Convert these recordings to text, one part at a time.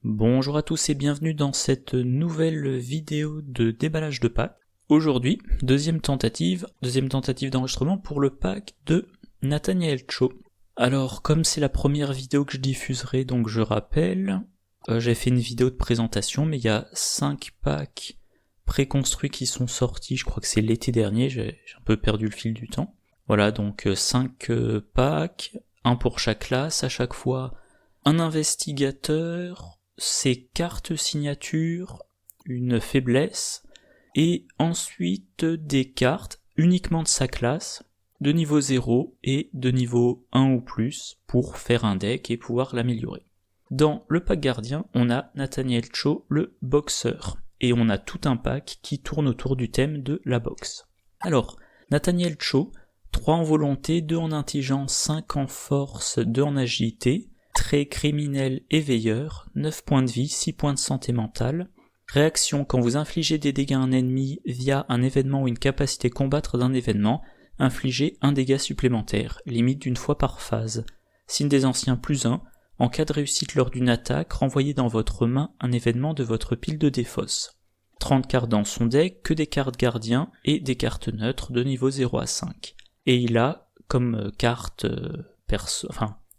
Bonjour à tous et bienvenue dans cette nouvelle vidéo de déballage de pack. Aujourd'hui, deuxième tentative d'enregistrement pour le pack de Nathaniel Cho. Alors comme c'est la première vidéo que je diffuserai, donc je rappelle, j'ai fait une vidéo de présentation, mais il y a 5 packs préconstruits qui sont sortis, je crois que c'est l'été dernier, j'ai un peu perdu le fil du temps. Voilà, donc 5 packs, un pour chaque classe, à chaque fois un investigateur, ses cartes signatures, une faiblesse, et ensuite des cartes uniquement de sa classe, de niveau 0 et de niveau 1 ou plus, pour faire un deck et pouvoir l'améliorer. Dans le pack gardien, on a Nathaniel Cho, le boxeur, et on a tout un pack qui tourne autour du thème de la boxe. Alors, Nathaniel Cho, 3 en volonté, 2 en intelligence, 5 en force, 2 en agilité, trait criminel et veilleur, 9 points de vie, 6 points de santé mentale. Réaction, quand vous infligez des dégâts à un ennemi via un événement ou une capacité combattre d'un événement, infligez un dégât supplémentaire, limite d'une fois par phase. Signe des anciens +1, en cas de réussite lors d'une attaque, renvoyez dans votre main un événement de votre pile de défausse. 30 cartes dans son deck, que des cartes gardiens et des cartes neutres de niveau 0 à 5. Et il a comme carte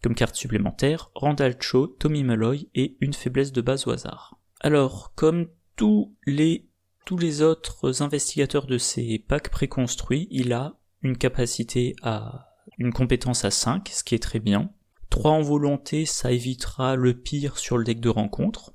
comme carte supplémentaire, Randall Cho, Tommy Malloy et une faiblesse de base au hasard. Alors, comme tous les autres investigateurs de ces packs préconstruits, il a une compétence à 5, ce qui est très bien. 3 en volonté, ça évitera le pire sur le deck de rencontre.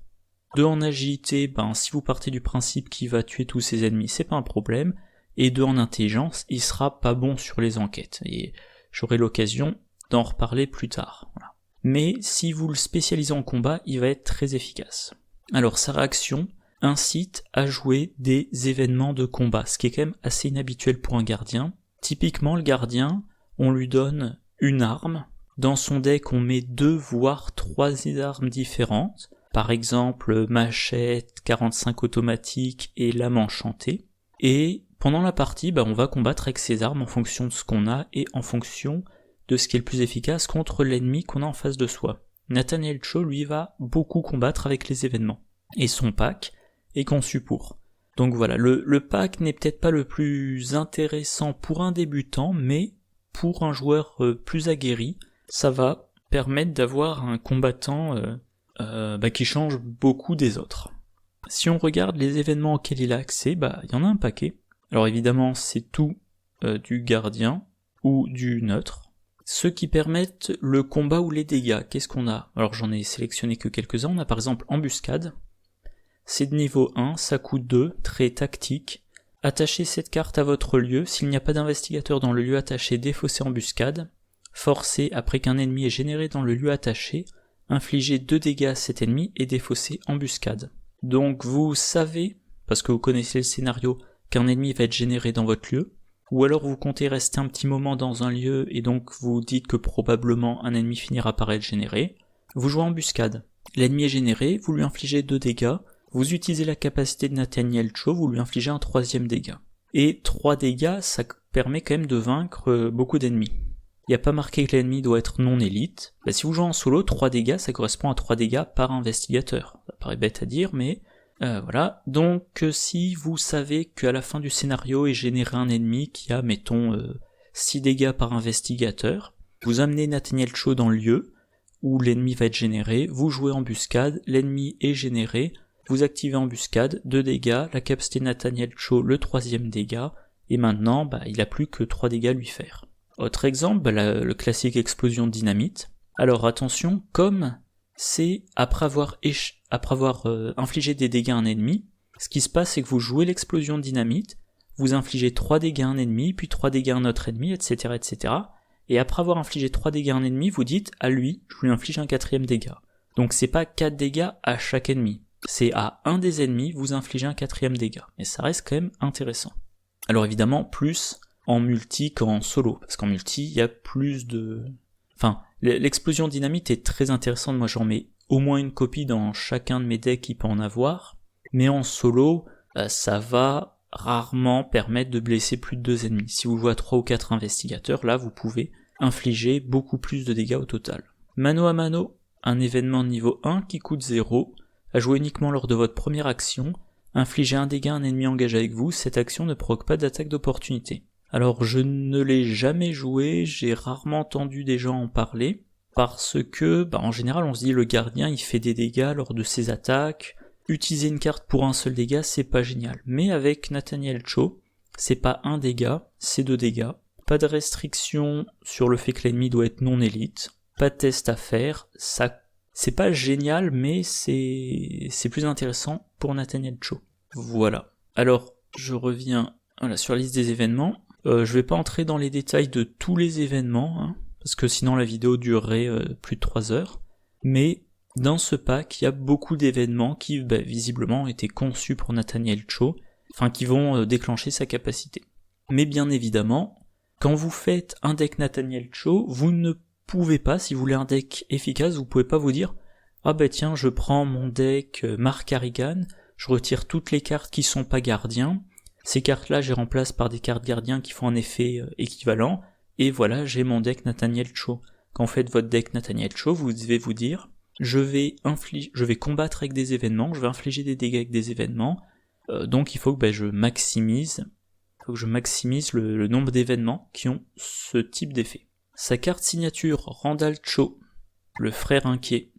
2 en agilité, si vous partez du principe qu'il va tuer tous ses ennemis, c'est pas un problème. Et 2 en intelligence, il sera pas bon sur les enquêtes. Et j'aurai l'occasion d'en reparler plus tard. Voilà. Mais si vous le spécialisez en combat, il va être très efficace. Alors sa réaction incite à jouer des événements de combat, ce qui est quand même assez inhabituel pour un gardien. Typiquement le gardien, on lui donne une arme. Dans son deck, on met 2 voire 3 armes différentes. Par exemple, machette, 45 automatique et lame enchantée. Et pendant la partie, on va combattre avec ces armes en fonction de ce qu'on a et en fonction de ce qui est le plus efficace contre l'ennemi qu'on a en face de soi. Nathaniel Cho, lui, va beaucoup combattre avec les événements. Et son pack est conçu pour. Donc voilà, le pack n'est peut-être pas le plus intéressant pour un débutant, mais pour un joueur plus aguerri, ça va permettre d'avoir un combattant qui change beaucoup des autres. Si on regarde les événements auxquels il a accès, il y en a un paquet. Alors évidemment, c'est tout du gardien ou du neutre. Ceux qui permettent le combat ou les dégâts, qu'est-ce qu'on a? Alors j'en ai sélectionné que quelques-uns, on a par exemple embuscade, c'est de niveau 1, ça coûte 2, très tactique. Attachez cette carte à votre lieu, s'il n'y a pas d'investigateur dans le lieu attaché, défaussez embuscade. Forcez, après qu'un ennemi est généré dans le lieu attaché, infligez 2 dégâts à cet ennemi et défaussez embuscade. Donc vous savez, parce que vous connaissez le scénario, qu'un ennemi va être généré dans votre lieu, ou alors vous comptez rester un petit moment dans un lieu et donc vous dites que probablement un ennemi finira par être généré. Vous jouez embuscade. L'ennemi est généré, vous lui infligez 2 dégâts, vous utilisez la capacité de Nathaniel Cho, vous lui infligez un 3e dégât. Et 3 dégâts, ça permet quand même de vaincre beaucoup d'ennemis. Il n'y a pas marqué que l'ennemi doit être non élite. Si vous jouez en solo, 3 dégâts, ça correspond à 3 dégâts par investigateur. Ça paraît bête à dire, mais voilà. Donc si vous savez qu'à la fin du scénario est généré un ennemi qui a, mettons, 6 dégâts par investigateur, vous amenez Nathaniel Cho dans le lieu où l'ennemi va être généré, vous jouez embuscade, l'ennemi est généré, vous activez embuscade, 2 dégâts, la capacité de Nathaniel Cho, le 3e dégât, et maintenant il a plus que 3 dégâts à lui faire. Autre exemple, le classique explosion de dynamite. Alors attention, comme c'est après avoir infligé des dégâts à un ennemi, ce qui se passe c'est que vous jouez l'explosion de dynamite, vous infligez 3 dégâts à un ennemi, puis 3 dégâts à un autre ennemi, etc. etc. Et après avoir infligé 3 dégâts à un ennemi, vous dites à lui, je lui inflige un 4e dégât. Donc c'est pas 4 dégâts à chaque ennemi, c'est à un des ennemis, vous infligez un 4e dégât. Mais ça reste quand même intéressant. Alors évidemment, plus en multi qu'en solo, parce qu'en multi, il y a plus de... l'explosion dynamite est très intéressante, moi j'en mets au moins une copie dans chacun de mes decks qui peut en avoir, mais en solo, ça va rarement permettre de blesser plus de 2 ennemis. Si vous jouez à 3 ou 4 investigateurs, là vous pouvez infliger beaucoup plus de dégâts au total. Mano à mano, un événement niveau 1 qui coûte 0, à jouer uniquement lors de votre première action. Infligez un dégât à un ennemi engagé avec vous, cette action ne provoque pas d'attaque d'opportunité. Alors je ne l'ai jamais joué, j'ai rarement entendu des gens en parler, parce que en général on se dit le gardien il fait des dégâts lors de ses attaques, utiliser une carte pour un seul dégât c'est pas génial. Mais avec Nathaniel Cho, c'est pas un dégât, c'est 2 dégâts. Pas de restriction sur le fait que l'ennemi doit être non élite, pas de test à faire, ça c'est pas génial mais c'est plus intéressant pour Nathaniel Cho. Voilà. Alors je reviens sur la liste des événements. Je vais pas entrer dans les détails de tous les événements, parce que sinon la vidéo durerait plus de 3 heures. Mais dans ce pack, il y a beaucoup d'événements qui visiblement ont été conçus pour Nathaniel Cho, qui vont déclencher sa capacité. Mais bien évidemment, quand vous faites un deck Nathaniel Cho, vous ne pouvez pas, si vous voulez un deck efficace, vous pouvez pas vous dire « Ah tiens, je prends mon deck Mark Harrigan, je retire toutes les cartes qui sont pas gardiens, ces cartes-là, je les remplace par des cartes gardiens qui font un effet équivalent, et voilà, j'ai mon deck Nathaniel Cho. » Quand vous faites votre deck Nathaniel Cho, vous devez vous dire je vais combattre avec des événements, je vais infliger des dégâts avec des événements, donc il faut que je maximise le nombre d'événements qui ont ce type d'effet. Sa carte signature, Randall Cho, le frère inquiet.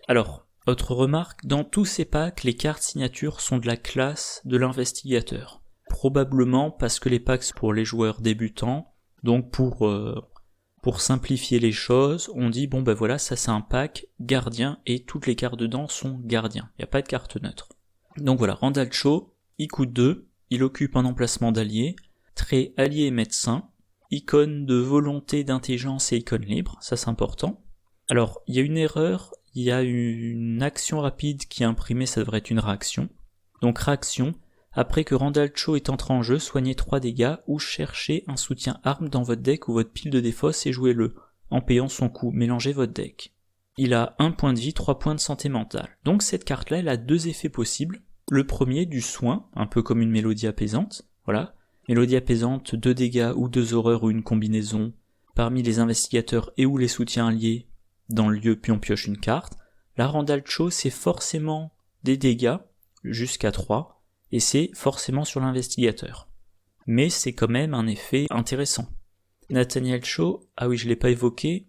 Alors, autre remarque, dans tous ces packs, les cartes signatures sont de la classe de l'investigateur. Probablement parce que les packs sont pour les joueurs débutants, donc pour simplifier les choses, on dit voilà, ça c'est un pack gardien et toutes les cartes dedans sont gardiens, il n'y a pas de carte neutre. Donc voilà, Randall Cho, il coûte 2, il occupe un emplacement d'allié, trait allié et médecin, icône de volonté, d'intelligence et icône libre, ça c'est important. Alors, il y a une erreur, il y a une action rapide qui est imprimée, ça devrait être une réaction. Donc réaction, après que Randall Cho est entré en jeu, soignez 3 dégâts ou cherchez un soutien arme dans votre deck ou votre pile de défausse et jouez-le, en payant son coût, mélangez votre deck. Il a 1 point de vie, 3 points de santé mentale. Donc cette carte-là, elle a 2 effets possibles. Le premier, du soin, un peu comme une mélodie apaisante, voilà. Mélodie apaisante, 2 dégâts ou 2 horreurs ou une combinaison, parmi les investigateurs et ou les soutiens alliés dans le lieu, puis on pioche une carte. La Randall Cho, c'est forcément des dégâts, jusqu'à 3, et c'est forcément sur l'investigateur. Mais c'est quand même un effet intéressant. Nathaniel Cho, ah oui je l'ai pas évoqué,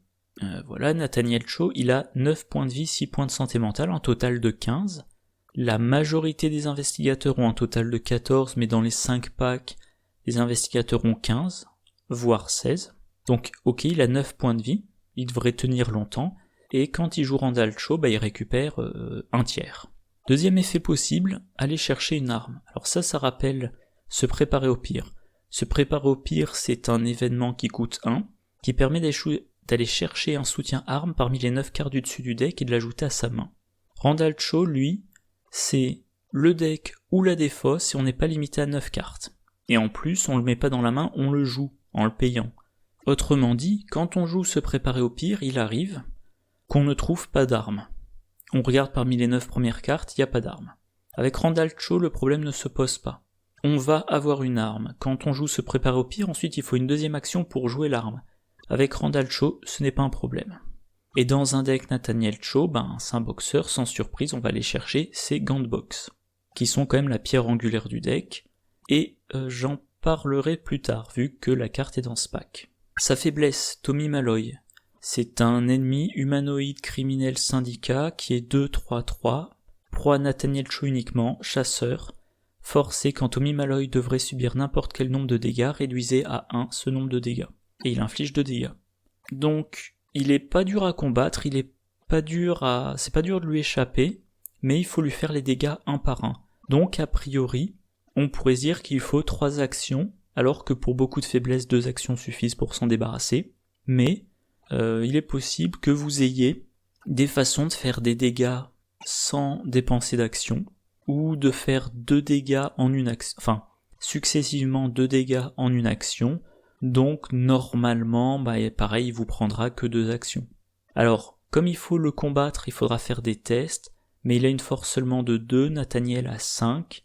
voilà, Nathaniel Cho, il a 9 points de vie, 6 points de santé mentale, un total de 15. La majorité des investigateurs ont un total de 14, mais dans les 5 packs, les investigateurs ont 15, voire 16. Donc ok, il a 9 points de vie, il devrait tenir longtemps, et quand il joue Randall Cho, il récupère un tiers. Deuxième effet possible, aller chercher une arme. Alors ça rappelle se préparer au pire. Se préparer au pire, c'est un événement qui coûte 1, qui permet d'aller chercher un soutien arme parmi les 9 cartes du dessus du deck et de l'ajouter à sa main. Randall Cho, lui, c'est le deck ou la défausse et on n'est pas limité à 9 cartes. Et en plus, on le met pas dans la main, on le joue, en le payant. Autrement dit, quand on joue se préparer au pire, il arrive qu'on ne trouve pas d'armes. On regarde parmi les 9 premières cartes, il n'y a pas d'armes. Avec Randall Cho, le problème ne se pose pas. On va avoir une arme. Quand on joue se préparer au pire, ensuite il faut une deuxième action pour jouer l'arme. Avec Randall Cho, ce n'est pas un problème. Et dans un deck Nathaniel Cho, c'est un boxeur, sans surprise, on va aller chercher ses gants de boxe, qui sont quand même la pierre angulaire du deck, et j'en parlerai plus tard, vu que la carte est dans ce pack. Sa faiblesse, Tommy Malloy. C'est un ennemi humanoïde criminel syndicat qui est 2-3-3, proie Nathaniel Cho uniquement, chasseur, forcé quand Tommy Malloy devrait subir n'importe quel nombre de dégâts, réduisez à 1 ce nombre de dégâts. Et il inflige 2 dégâts. Donc, il est pas dur à combattre, c'est pas dur de lui échapper, mais il faut lui faire les dégâts un par un. Donc, a priori, on pourrait dire qu'il faut 3 actions, alors que pour beaucoup de faiblesses, 2 actions suffisent pour s'en débarrasser, mais il est possible que vous ayez des façons de faire des dégâts sans dépenser d'action, ou de faire 2 dégâts en une action, successivement 2 dégâts en une action, donc normalement, pareil, il vous prendra que 2 actions. Alors, comme il faut le combattre, il faudra faire des tests, mais il a une force seulement de 2, Nathaniel a 5,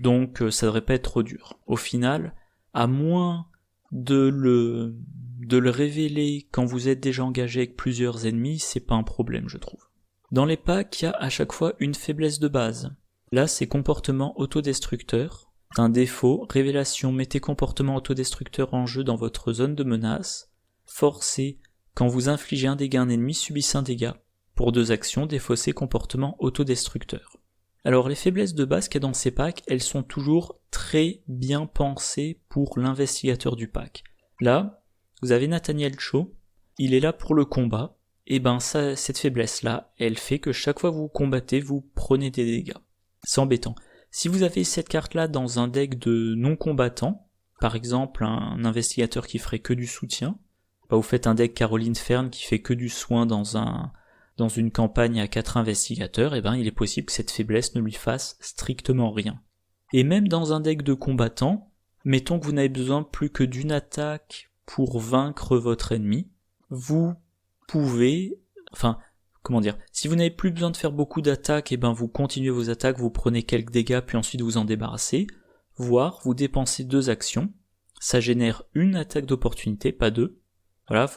donc ça devrait pas être trop dur. Au final, à moins de le révéler quand vous êtes déjà engagé avec plusieurs ennemis, c'est pas un problème, je trouve. Dans les packs, il y a à chaque fois une faiblesse de base. Là, c'est comportement autodestructeur. Un défaut, révélation, mettez comportement autodestructeur en jeu dans votre zone de menace. Forcé, quand vous infligez un dégât, un ennemi subisse un dégât. Pour 2 actions, défausser comportement autodestructeur. Alors les faiblesses de base qu'il y a dans ces packs, elles sont toujours très bien pensées pour l'investigateur du pack. Là, vous avez Nathaniel Cho, il est là pour le combat, et cette faiblesse-là, elle fait que chaque fois que vous combattez, vous prenez des dégâts. C'est embêtant. Si vous avez cette carte-là dans un deck de non-combattants, par exemple un investigateur qui ferait que du soutien, vous faites un deck Caroline Fern qui fait que du soin dans une campagne à 4 investigateurs, il est possible que cette faiblesse ne lui fasse strictement rien. Et même dans un deck de combattants, mettons que vous n'avez besoin plus que d'une attaque pour vaincre votre ennemi, vous pouvez, si vous n'avez plus besoin de faire beaucoup d'attaques, vous continuez vos attaques, vous prenez quelques dégâts, puis ensuite vous en débarrassez, voire vous dépensez 2 actions, ça génère une attaque d'opportunité, pas 2. Voilà,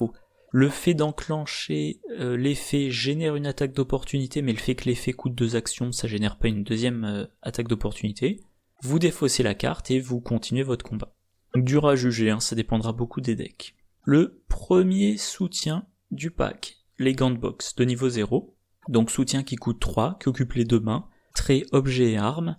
le fait d'enclencher l'effet génère une attaque d'opportunité, mais le fait que l'effet coûte 2 actions, ça génère pas une deuxième attaque d'opportunité. Vous défaussez la carte et vous continuez votre combat. Dur à juger, ça dépendra beaucoup des decks. Le premier soutien du pack, les gants de boxe de niveau 0, donc soutien qui coûte 3, qui occupe les 2 mains, trait, objet et armes.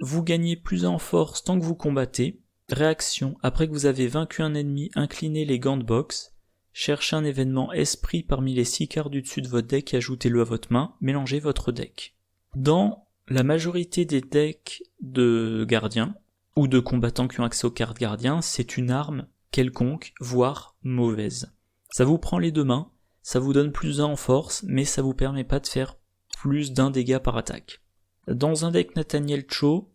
Vous gagnez plus en force tant que vous combattez. Réaction, après que vous avez vaincu un ennemi, inclinez les gants de boxe. Cherchez un événement esprit parmi les 6 cartes du dessus de votre deck et ajoutez-le à votre main, mélangez votre deck. Dans la majorité des decks de gardiens, ou de combattants qui ont accès aux cartes gardiens, c'est une arme quelconque, voire mauvaise. Ça vous prend les 2 mains, ça vous donne plus 1 en force, mais ça vous permet pas de faire plus d'1 dégât par attaque. Dans un deck Nathaniel Cho,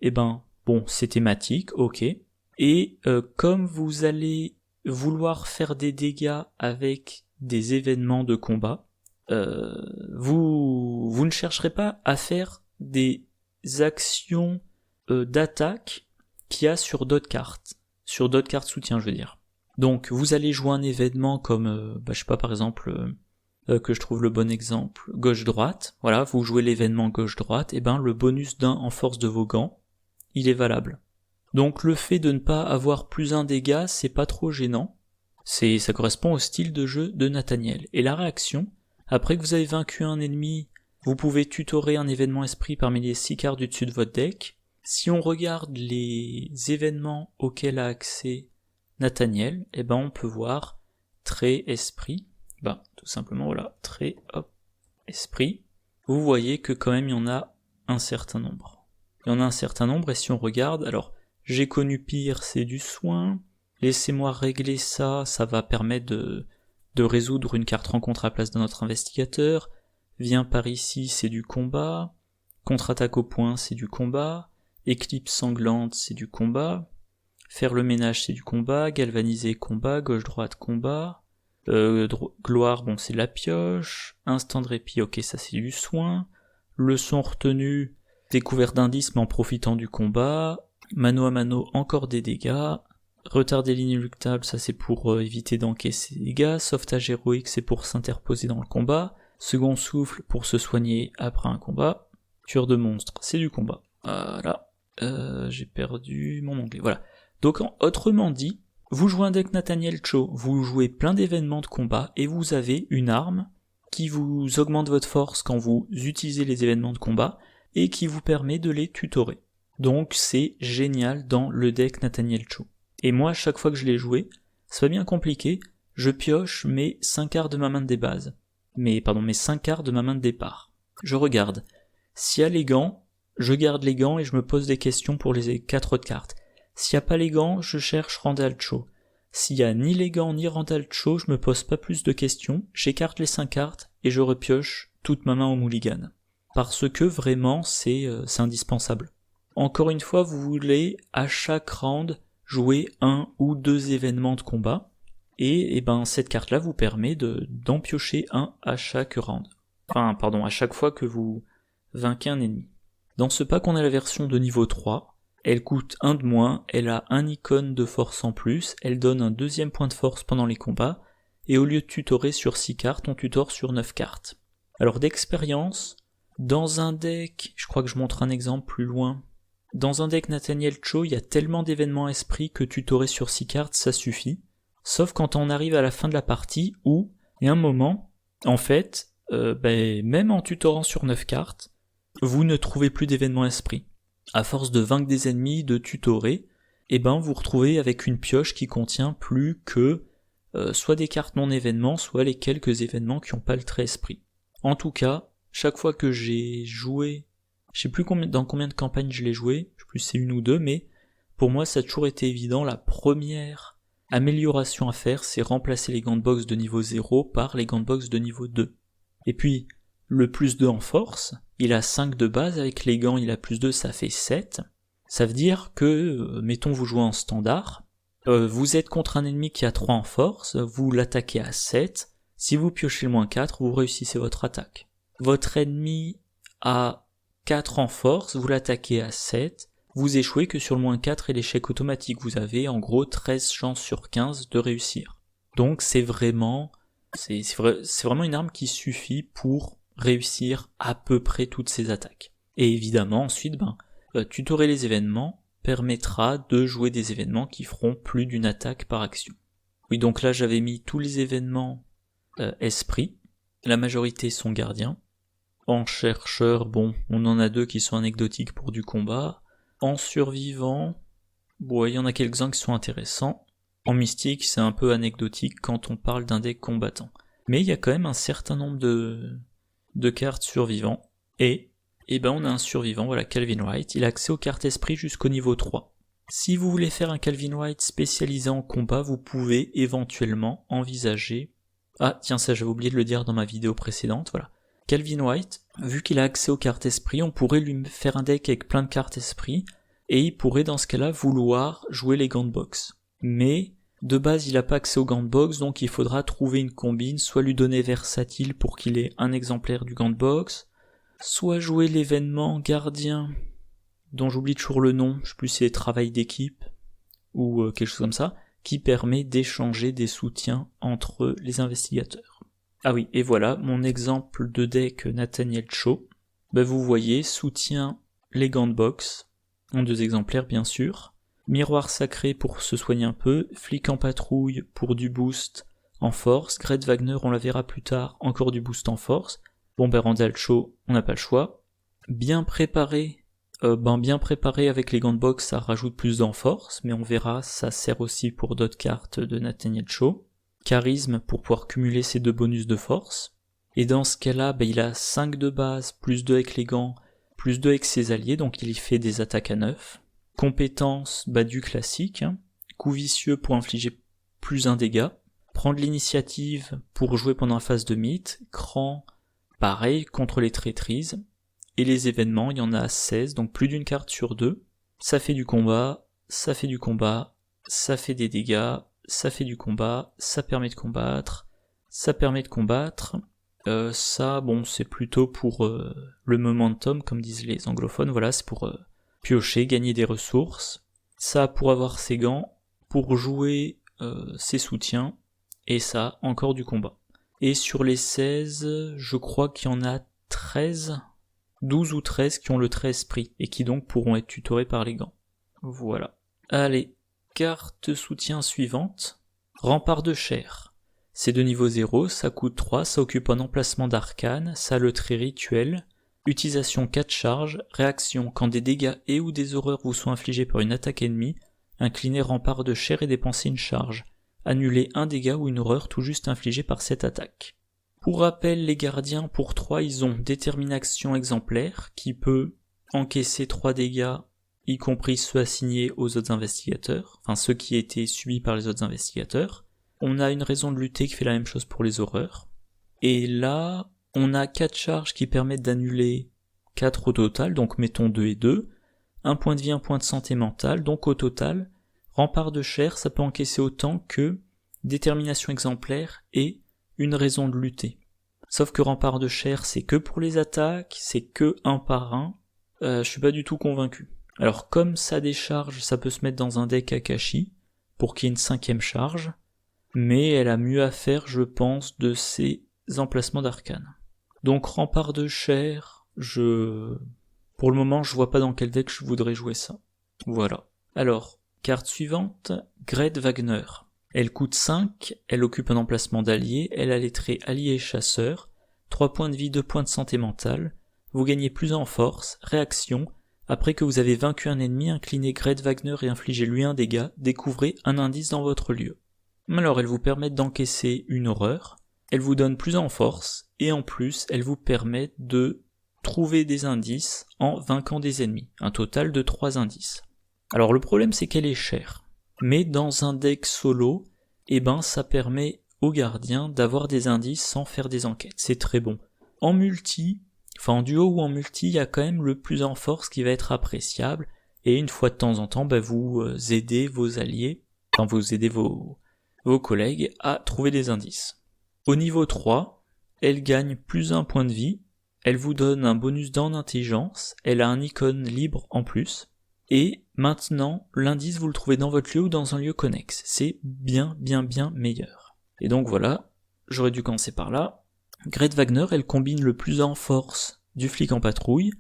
c'est thématique, ok. Et comme vous allez vouloir faire des dégâts avec des événements de combat, vous ne chercherez pas à faire des actions d'attaque qu'il y a sur d'autres cartes soutien, je veux dire. Donc vous allez jouer un événement comme, par exemple, que je trouve le bon exemple, gauche-droite, voilà, vous jouez l'événement gauche-droite, le bonus d'1 en force de vos gants, il est valable. Donc le fait de ne pas avoir plus 1 dégât, c'est pas trop gênant, ça correspond au style de jeu de Nathaniel. Et la réaction, après que vous avez vaincu un ennemi, vous pouvez tutorer un événement esprit parmi les 6 cartes du dessus de votre deck. Si on regarde les événements auxquels a accès Nathaniel, on peut voir trait esprit, tout simplement voilà, trait esprit. Vous voyez que quand même il y en a un certain nombre. Et si on regarde, alors j'ai connu pire, c'est du soin. Laissez-moi régler ça, ça va permettre de résoudre une carte rencontre à la place de notre investigateur. Viens par ici, c'est du combat. Contre-attaque au point, c'est du combat. Éclipse sanglante, c'est du combat. Faire le ménage, c'est du combat. Galvaniser, combat. Gauche-droite, combat. Gloire, c'est la pioche. Instant de répit, ok, ça c'est du soin. Leçon retenue, découverte d'indices mais en profitant du combat. Mano à mano, encore des dégâts. Retarder l'inéluctable, ça c'est pour éviter d'encaisser des dégâts. Sauvetage héroïque, c'est pour s'interposer dans le combat. Second souffle, pour se soigner après un combat. Tueur de monstre, c'est du combat. Voilà. J'ai perdu mon onglet, voilà. Donc autrement dit, vous jouez un deck Nathaniel Cho, vous jouez plein d'événements de combat et vous avez une arme qui vous augmente votre force quand vous utilisez les événements de combat et qui vous permet de les tutorer. Donc c'est génial dans le deck Nathaniel Cho. Et moi, chaque fois que je l'ai joué, c'est pas bien compliqué, je pioche mes 5 cartes de ma main de base. Mes 5 cartes de ma main de départ. Je regarde. S'il y a les gants, je garde les gants et je me pose des questions pour les 4 autres cartes. S'il n'y a pas les gants, je cherche Randall Cho. S'il n'y a ni les gants ni Randall Cho, je me pose pas plus de questions, j'écarte les 5 cartes et je repioche toute ma main au mulligan. Parce que vraiment, c'est indispensable. Encore une fois, vous voulez à chaque round jouer 1 ou 2 événements de combat, et cette carte-là vous permet d'en piocher un à chaque round. À chaque fois que vous vainquez un ennemi. Dans ce pack, on a la version de niveau 3, elle coûte 1 de moins, elle a un icône de force en plus, elle donne un 2e point de force pendant les combats, et au lieu de tutorer sur 6 cartes, on tutore sur 9 cartes. Alors d'expérience, dans un deck, je crois que je montre un exemple plus loin, dans un deck Nathaniel Cho, il y a tellement d'événements esprits que tutorer sur 6 cartes, ça suffit. Sauf quand on arrive à la fin de la partie où, il y a un moment, en fait, même en tutorant sur 9 cartes, vous ne trouvez plus d'événements esprits. À force de vaincre des ennemis, de tutorer, vous vous retrouvez avec une pioche qui contient plus que soit des cartes non événements, soit les quelques événements qui n'ont pas le trait esprit. En tout cas, chaque fois que j'ai joué, je sais plus dans combien de campagnes je l'ai joué, je sais plus si c'est une ou deux, mais pour moi ça a toujours été évident, la première amélioration à faire, c'est remplacer les gants de boxe de niveau 0 par les gants de boxe de niveau 2. Et puis, le plus 2 en force, il a 5 de base, avec les gants il a plus 2, ça fait 7. Ça veut dire que, mettons vous jouez en standard, vous êtes contre un ennemi qui a 3 en force, vous l'attaquez à 7, si vous piochez le moins 4, vous réussissez votre attaque. Votre ennemi a 4 en force, vous l'attaquez à 7, vous échouez que sur le moins 4 et l'échec automatique. Vous avez en gros 13 chances sur 15 de réussir. Donc c'est vraiment une arme qui suffit pour réussir à peu près toutes ces attaques. Et évidemment ensuite, tutorer les événements permettra de jouer des événements qui feront plus d'une attaque par action. Oui, donc là j'avais mis tous les événements esprit, la majorité sont gardiens. En chercheur, on en a 2 qui sont anecdotiques pour du combat. En survivant, il y en a quelques-uns qui sont intéressants. En mystique, c'est un peu anecdotique quand on parle d'un deck combattant. Mais il y a quand même un certain nombre de cartes survivants. Et on a un survivant, Calvin Wright. Il a accès aux cartes esprit jusqu'au niveau 3. Si vous voulez faire un Calvin Wright spécialisé en combat, vous pouvez éventuellement envisager... Ah tiens, ça j'avais oublié de le dire dans ma vidéo précédente, Calvin Wright, vu qu'il a accès aux cartes esprit, on pourrait lui faire un deck avec plein de cartes esprit, et il pourrait dans ce cas-là vouloir jouer les gants de boxe. Mais, de base il n'a pas accès aux gants de boxe, donc il faudra trouver une combine, soit lui donner versatile pour qu'il ait un exemplaire du gant de boxe, soit jouer l'événement gardien, dont j'oublie toujours le nom, je sais plus si c'est travail d'équipe, ou quelque chose comme ça, qui permet d'échanger des soutiens entre les investigateurs. Ah oui, et voilà, mon exemple de deck Nathaniel Cho. Vous voyez, soutient les gants de boxe, en 2 exemplaires bien sûr, miroir sacré pour se soigner un peu, flic en patrouille pour du boost en force, Gret Wagner on la verra plus tard, encore du boost en force, Randall Cho, on n'a pas le choix, bien préparé avec les gants de boxe ça rajoute plus d'en force, mais on verra, ça sert aussi pour d'autres cartes de Nathaniel Cho. Charisme pour pouvoir cumuler ces 2 bonus de force. Et dans ce cas-là, il a 5 de base, plus 2 avec les gants, plus 2 avec ses alliés, donc il y fait des attaques à 9. Compétence, du classique. Coup vicieux pour infliger plus 1 dégât. Prendre l'initiative pour jouer pendant la phase de mythe. Cran, pareil, contre les traîtrises. Et les événements, il y en a 16, donc plus d'une carte sur 2. Ça fait du combat, ça fait du combat, ça fait des dégâts, ça fait du combat, ça permet de combattre, ça permet de combattre, c'est plutôt pour le momentum, comme disent les anglophones, c'est pour piocher, gagner des ressources, ça pour avoir ses gants, pour jouer ses soutiens, et ça, encore du combat. Et sur les 16, je crois qu'il y en a 12 ou 13 qui ont le trait esprit, et qui donc pourront être tutorés par les gants. Voilà. Allez. Carte soutien suivante, rempart de chair. C'est de niveau 0, ça coûte 3, ça occupe un emplacement d'arcane, ça a le trait rituel, utilisation 4 charges, réaction quand des dégâts et ou des horreurs vous sont infligés par une attaque ennemie, inclinez rempart de chair et dépensez une charge, annulez un dégât ou une horreur tout juste infligé par cette attaque. Pour rappel, les gardiens pour 3 ils ont détermination exemplaire qui peut encaisser 3 dégâts y compris ceux assignés aux autres investigateurs, ceux qui étaient subis par les autres investigateurs. On a une raison de lutter qui fait la même chose pour les horreurs. Et là, on a 4 charges qui permettent d'annuler 4 au total, donc mettons 2 et 2, 1 point de vie, 1 point de santé mentale, donc au total, rempart de chair, ça peut encaisser autant que détermination exemplaire et une raison de lutter. Sauf que rempart de chair, c'est que pour les attaques, c'est que 1 par 1, je suis pas du tout convaincu. Alors comme ça décharge, ça peut se mettre dans un deck Akashi, pour qu'il y ait une 5e charge, mais elle a mieux à faire, je pense, de ses emplacements d'arcane. Donc rempart de chair, pour le moment je vois pas dans quel deck je voudrais jouer ça. Voilà. Alors, carte suivante, Gred Wagner. Elle coûte 5, elle occupe un emplacement d'allié, elle a les traits allié et chasseur, 3 points de vie, 2 points de santé mentale, vous gagnez plus en force, réaction, après que vous avez vaincu un ennemi, inclinez Gred Wagner et infligez-lui un dégât, découvrez un indice dans votre lieu. Alors elle vous permet d'encaisser une horreur, elle vous donne plus en force, et en plus elle vous permet de trouver des indices en vainquant des ennemis, un total de 3 indices. Alors le problème c'est qu'elle est chère, mais dans un deck solo, ça permet aux gardiens d'avoir des indices sans faire des enquêtes, c'est très bon. En multi, en duo ou en multi, il y a quand même le plus en force qui va être appréciable, et une fois de temps en temps, vous aidez vos alliés, vous aidez vos collègues à trouver des indices. Au niveau 3, elle gagne plus 1 point de vie, elle vous donne un bonus en intelligence, elle a un icône libre en plus, et maintenant, l'indice vous le trouvez dans votre lieu ou dans un lieu connexe, c'est bien meilleur. Et donc voilà, j'aurais dû commencer par là. Gred Wagner, elle combine le plus en force du flic en patrouille,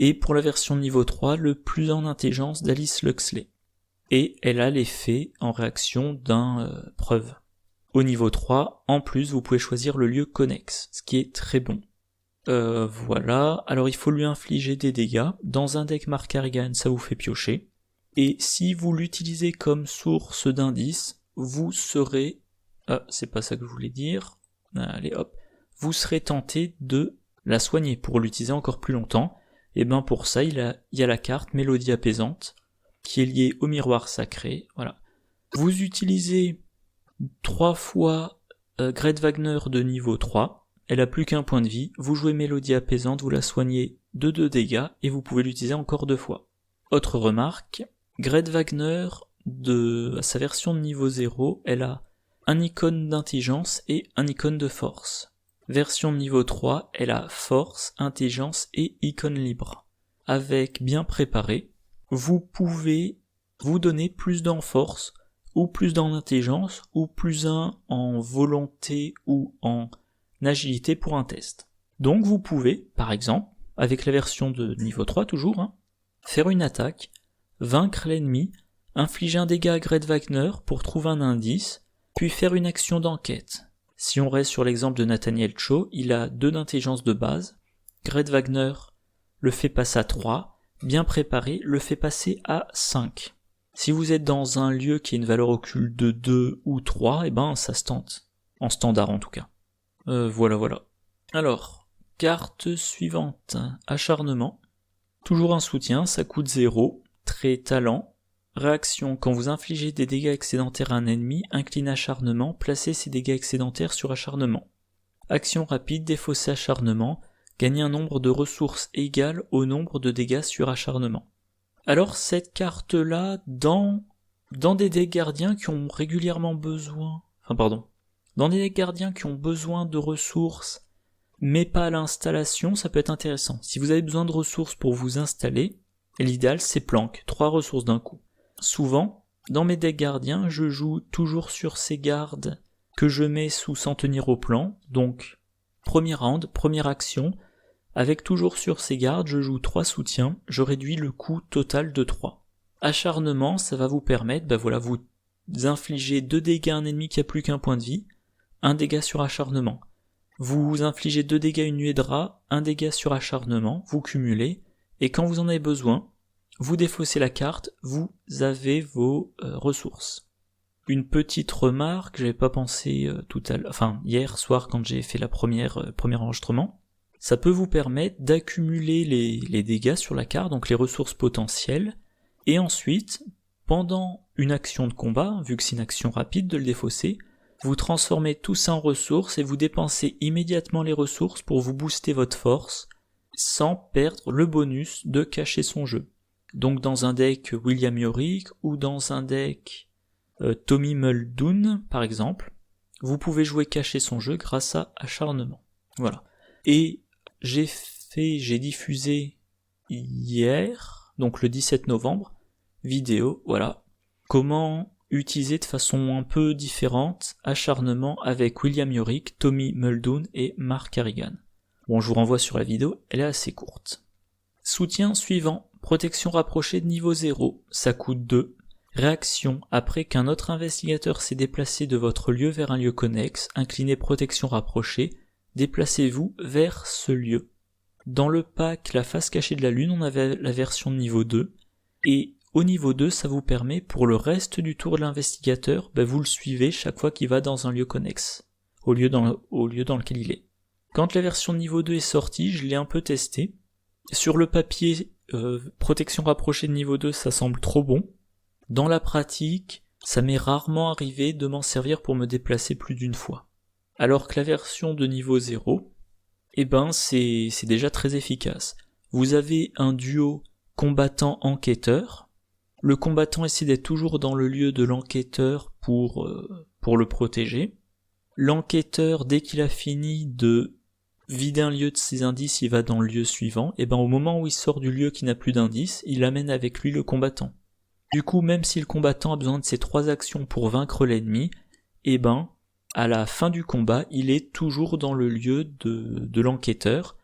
et pour la version niveau 3, le plus en intelligence d'Alice Luxley. Et elle a l'effet en réaction d'un preuve. Au niveau 3, en plus, vous pouvez choisir le lieu connexe, ce qui est très bon. Voilà, alors il faut lui infliger des dégâts. Dans un deck Markarigan, ça vous fait piocher. Et si vous l'utilisez comme source d'indice, vous serez... Ah, c'est pas ça que je voulais dire. Allez, hop. Vous serez tenté de la soigner pour l'utiliser encore plus longtemps. Et pour ça, il y a la carte Mélodie apaisante, qui est liée au miroir sacré. Voilà. Vous utilisez 3 fois Gred Wagner de niveau 3. Elle a plus qu'un point de vie. Vous jouez Mélodie apaisante, vous la soignez de 2 dégâts, et vous pouvez l'utiliser encore 2 fois. Autre remarque, Gred Wagner, à sa version de niveau 0, elle a un icône d'intelligence et un icône de force. Version niveau 3, elle a force, intelligence et icône libre. Avec bien préparé, vous pouvez vous donner plus d'en force, ou plus d'en intelligence, ou plus 1 en volonté ou en agilité pour un test. Donc vous pouvez, par exemple, avec la version de niveau 3 toujours, faire une attaque, vaincre l'ennemi, infliger un dégât à Gred Wagner pour trouver un indice, puis faire une action d'enquête. Si on reste sur l'exemple de Nathaniel Cho, il a 2 d'intelligence de base, Gred Wagner le fait passer à 3, bien préparé le fait passer à 5. Si vous êtes dans un lieu qui a une valeur occulte de 2 ou 3, ça se tente, en standard en tout cas. Voilà. Alors, carte suivante, acharnement. Toujours un soutien, ça coûte 0, trait talent. Réaction, quand vous infligez des dégâts excédentaires à un ennemi, incline acharnement, placez ces dégâts excédentaires sur acharnement. Action rapide, défausser acharnement, gagnez un nombre de ressources égal au nombre de dégâts sur acharnement. Alors cette carte-là, dans des decks gardiens qui ont régulièrement besoin... Dans des decks gardiens qui ont besoin de ressources, mais pas à l'installation, ça peut être intéressant. Si vous avez besoin de ressources pour vous installer, l'idéal c'est planque, 3 ressources d'un coup. Souvent, dans mes decks gardiens, je joue toujours sur ces gardes que je mets sous sans tenir au plan, donc premier round, première action, avec toujours sur ces gardes, je joue 3 soutiens, je réduis le coût total de 3. Acharnement, ça va vous permettre, vous infligez 2 dégâts à un ennemi qui a plus qu'un point de vie, 1 dégât sur acharnement. Vous infligez 2 dégâts à une nuée de rats, 1 dégât sur acharnement, vous cumulez, et quand vous en avez besoin, vous défaussez la carte, vous avez vos ressources. Une petite remarque, j'avais pas pensé hier soir quand j'ai fait premier enregistrement, ça peut vous permettre d'accumuler les dégâts sur la carte, donc les ressources potentielles, et ensuite, pendant une action de combat, vu que c'est une action rapide de le défausser, vous transformez tout ça en ressources et vous dépensez immédiatement les ressources pour vous booster votre force, sans perdre le bonus de cacher son jeu. Donc dans un deck William Yorick ou dans un deck Tommy Muldoon par exemple, vous pouvez jouer cacher son jeu grâce à acharnement. Voilà. Et j'ai diffusé hier, donc le 17 novembre, vidéo, voilà, comment utiliser de façon un peu différente acharnement avec William Yorick, Tommy Muldoon et Mark Harrigan. Bon, je vous renvoie sur la vidéo, elle est assez courte. Soutien suivant, protection rapprochée de niveau 0, ça coûte 2. Réaction, après qu'un autre investigateur s'est déplacé de votre lieu vers un lieu connexe, incliné protection rapprochée, déplacez-vous vers ce lieu. Dans le pack La face cachée de la lune, on avait la version de niveau 2, et au niveau 2, ça vous permet, pour le reste du tour de l'investigateur, vous le suivez chaque fois qu'il va dans un lieu connexe, au lieu dans lequel il est. Quand la version de niveau 2 est sortie, je l'ai un peu testé. Sur le papier, protection rapprochée de niveau 2, ça semble trop bon. Dans la pratique, ça m'est rarement arrivé de m'en servir pour me déplacer plus d'une fois. Alors que la version de niveau 0, c'est déjà très efficace. Vous avez un duo combattant-enquêteur. Le combattant essaie d'être toujours dans le lieu de l'enquêteur pour le protéger. L'enquêteur, dès qu'il a fini de vider un lieu de ses indices, il va dans le lieu suivant. Et au moment où il sort du lieu qui n'a plus d'indices, il amène avec lui le combattant. Du coup, même si le combattant a besoin de ces 3 actions pour vaincre l'ennemi, à la fin du combat, il est toujours dans le lieu de l'enquêteur,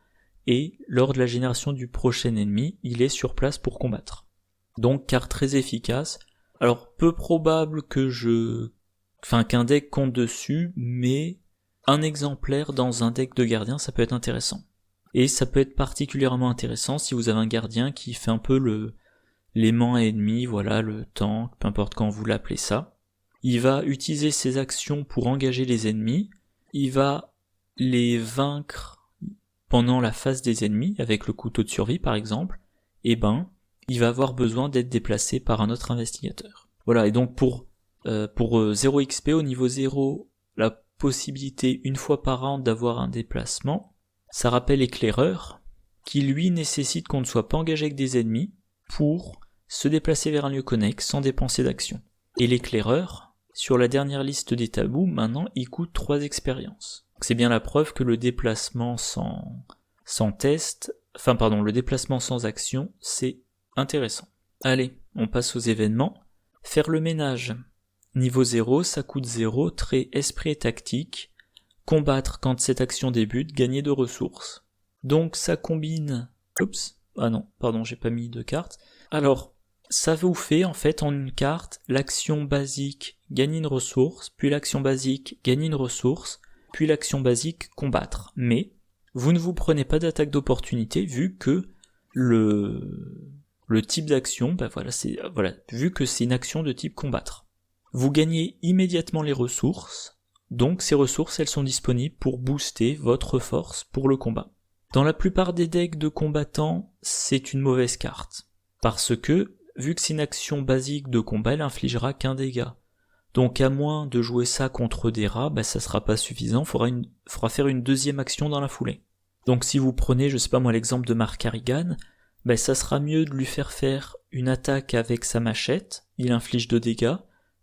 et lors de la génération du prochain ennemi, il est sur place pour combattre. Donc, carte très efficace. Alors, peu probable qu'un deck compte dessus, mais un exemplaire dans un deck de gardien, ça peut être intéressant. Et ça peut être particulièrement intéressant si vous avez un gardien qui fait un peu l'aimant ennemi, voilà, le tank, peu importe quand vous l'appelez ça. Il va utiliser ses actions pour engager les ennemis, il va les vaincre pendant la phase des ennemis, avec le couteau de survie par exemple, il va avoir besoin d'être déplacé par un autre investigateur. Voilà, et donc pour 0 XP au niveau 0, la possibilité une fois par an d'avoir un déplacement, ça rappelle éclaireur, qui lui nécessite qu'on ne soit pas engagé avec des ennemis pour se déplacer vers un lieu connexe sans dépenser d'action. Et l'éclaireur, sur la dernière liste des tabous, maintenant il coûte 3 expériences. Donc c'est bien la preuve que le déplacement le déplacement sans action, c'est intéressant. Allez, on passe aux événements. Faire le ménage. Niveau 0, ça coûte 0, trait esprit et tactique. Combattre quand cette action débute, gagner de ressources. Donc ça combine... j'ai pas mis de carte. Alors, ça vous fait en fait en une carte l'action basique gagner une ressource, puis l'action basique gagner une ressource, puis l'action basique combattre. Mais vous ne vous prenez pas d'attaque d'opportunité vu que le type d'action, vu que c'est une action de type combattre. Vous gagnez immédiatement les ressources, donc ces ressources elles sont disponibles pour booster votre force pour le combat. Dans la plupart des decks de combattants, c'est une mauvaise carte. Parce que, vu que c'est une action basique de combat, elle infligera qu'un dégât. Donc à moins de jouer ça contre des rats, ça sera pas suffisant, faudra faire une deuxième action dans la foulée. Donc si vous prenez, l'exemple de Mark Harrigan, ça sera mieux de lui faire une attaque avec sa machette, il inflige 2 dégâts,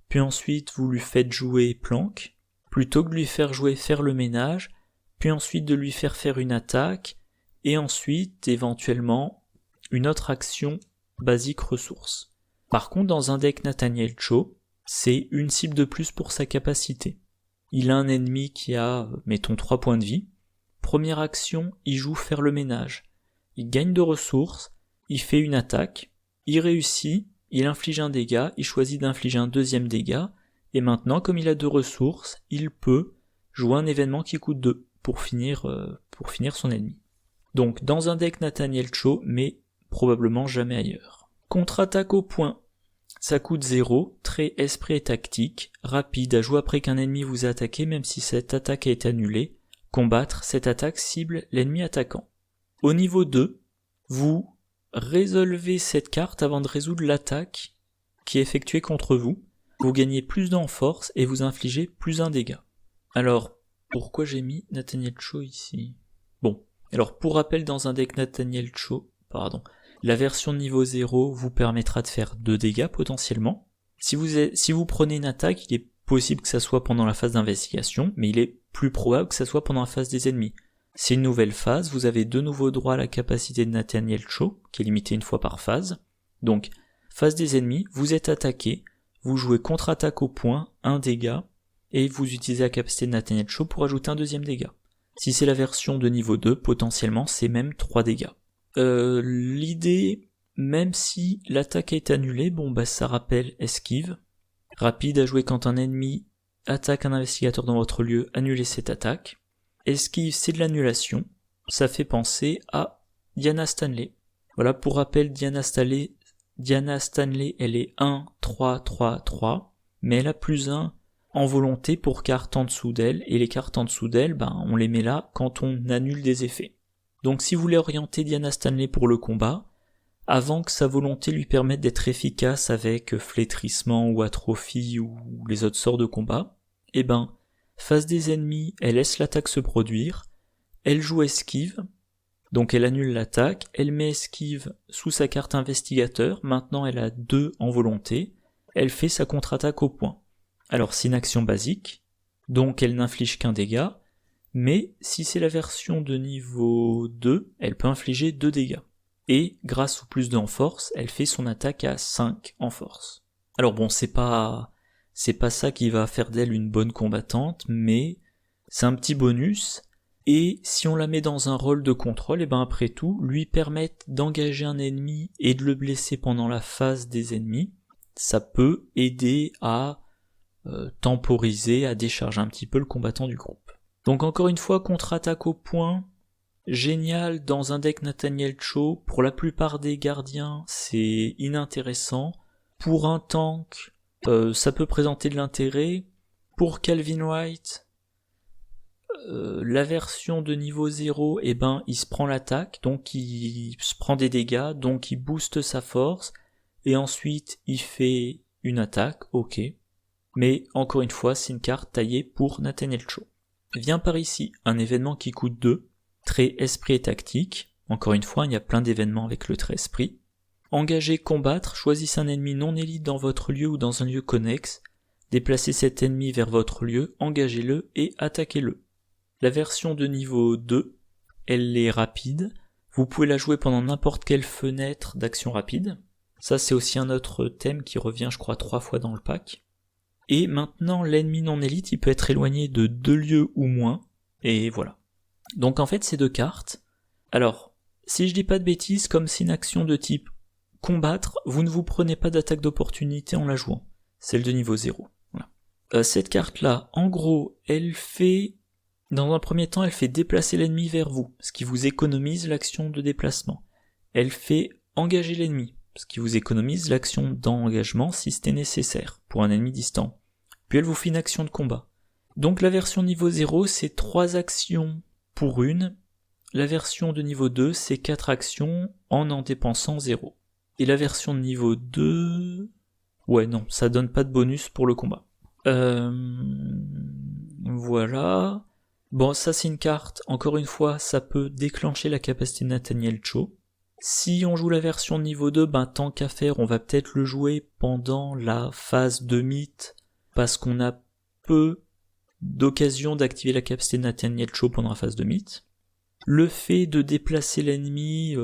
puis ensuite vous lui faites jouer planque, plutôt que de lui faire jouer faire le ménage, puis ensuite de lui faire une attaque, et ensuite éventuellement une autre action basique ressource. Par contre, dans un deck Nathaniel Cho, c'est une cible de plus pour sa capacité. Il a un ennemi qui a, 3 points de vie. Première action, il joue faire le ménage. Il gagne de ressources, il fait une attaque, il réussit, il inflige un dégât, il choisit d'infliger un deuxième dégât, et maintenant, comme il a 2 ressources, il peut jouer un événement qui coûte 2 pour finir son ennemi. Donc, dans un deck Nathaniel Cho, mais probablement jamais ailleurs. Contre-attaque au point. Ça coûte 0, trait esprit et tactique, rapide à jouer après qu'un ennemi vous a attaqué même si cette attaque a été annulée. Combattre, cette attaque cible l'ennemi attaquant. Au niveau 2, vous résolvez cette carte avant de résoudre l'attaque qui est effectuée contre vous. Vous gagnez plus en force et vous infligez plus 1 dégât. Alors, pourquoi j'ai mis Nathaniel Cho ici ? Bon, alors pour rappel, dans un deck Nathaniel Cho, la version de niveau 0 vous permettra de faire 2 dégâts potentiellement. Si vous prenez une attaque, il est possible que ça soit pendant la phase d'investigation, mais il est plus probable que ça soit pendant la phase des ennemis. C'est une nouvelle phase, vous avez de nouveau droit à la capacité de Nathaniel Cho, qui est limitée une fois par phase. Donc, phase des ennemis, vous êtes attaqué, vous jouez contre-attaque au point, 1 dégât, et vous utilisez la capacité de Nathaniel Cho pour ajouter un 2e dégât. Si c'est la version de niveau 2, potentiellement c'est même 3 dégâts. L'idée, même si l'attaque est annulée, ça rappelle esquive. Rapide à jouer quand un ennemi attaque un investigateur dans votre lieu, annulez cette attaque. Esquive, c'est de l'annulation. Ça fait penser à Diana Stanley. Voilà, pour rappel, Diana Stanley, elle est 1, 3, 3, 3, mais elle a +1 en volonté pour cartes en dessous d'elle, et les cartes en dessous d'elle, on les met là quand on annule des effets. Donc si vous voulez orienter Diana Stanley pour le combat, avant que sa volonté lui permette d'être efficace avec flétrissement ou atrophie ou les autres sorts de combat, face des ennemis, elle laisse l'attaque se produire, elle joue esquive, donc elle annule l'attaque, elle met esquive sous sa carte investigateur, maintenant elle a 2 en volonté, elle fait sa contre-attaque au point. Alors c'est une action basique, donc elle n'inflige qu'un dégât, mais si c'est la version de niveau 2, elle peut infliger 2 dégâts. Et grâce au +2 en force, elle fait son attaque à 5 en force. Alors c'est pas ça qui va faire d'elle une bonne combattante, mais c'est un petit bonus, et si on la met dans un rôle de contrôle, après tout, lui permettre d'engager un ennemi et de le blesser pendant la phase des ennemis, ça peut aider à temporiser, à décharger un petit peu le combattant du groupe. Donc encore une fois, contre-attaque au point, génial dans un deck Nathaniel Cho. Pour la plupart des gardiens, c'est inintéressant. Pour un tank, ça peut présenter de l'intérêt. Pour Calvin White, la version de niveau 0, il se prend l'attaque, donc il se prend des dégâts, donc il booste sa force, et ensuite il fait une attaque, ok. Mais encore une fois, c'est une carte taillée pour Nathaniel Cho. Vient par ici un événement qui coûte 2, trait esprit et tactique. Encore une fois, il y a plein d'événements avec le trait esprit. Engagez, combattre, choisissez un ennemi non élite dans votre lieu ou dans un lieu connexe, déplacez cet ennemi vers votre lieu, engagez-le et attaquez-le. La version de niveau 2, elle est rapide, vous pouvez la jouer pendant n'importe quelle fenêtre d'action rapide. Ça c'est aussi un autre thème qui revient je crois 3 fois dans le pack. Et maintenant, l'ennemi non élite, il peut être éloigné de 2 lieux ou moins, et voilà. Donc en fait, ces 2 cartes. Alors, si je dis pas de bêtises, comme c'est une action de type combattre, vous ne vous prenez pas d'attaque d'opportunité en la jouant. Celle de niveau 0. Voilà. Cette carte-là, en gros, elle fait, dans un premier temps, elle fait déplacer l'ennemi vers vous, ce qui vous économise l'action de déplacement. Elle fait engager l'ennemi, ce qui vous économise l'action d'engagement si c'était nécessaire, pour un ennemi distant. Puis elle vous fait une action de combat. Donc la version niveau 0, c'est 3 actions pour une. La version de niveau 2, c'est 4 actions en dépensant 0. Et la version de niveau 2... Ouais, non, ça donne pas de bonus pour le combat. Voilà. Bon, ça c'est une carte, encore une fois, ça peut déclencher la capacité de Nathaniel Cho. Si on joue la version niveau 2, tant qu'à faire, on va peut-être le jouer pendant la phase de mythe, parce qu'on a peu d'occasion d'activer la capacité de Nathaniel Cho pendant la phase de mythe. Le fait de déplacer l'ennemi,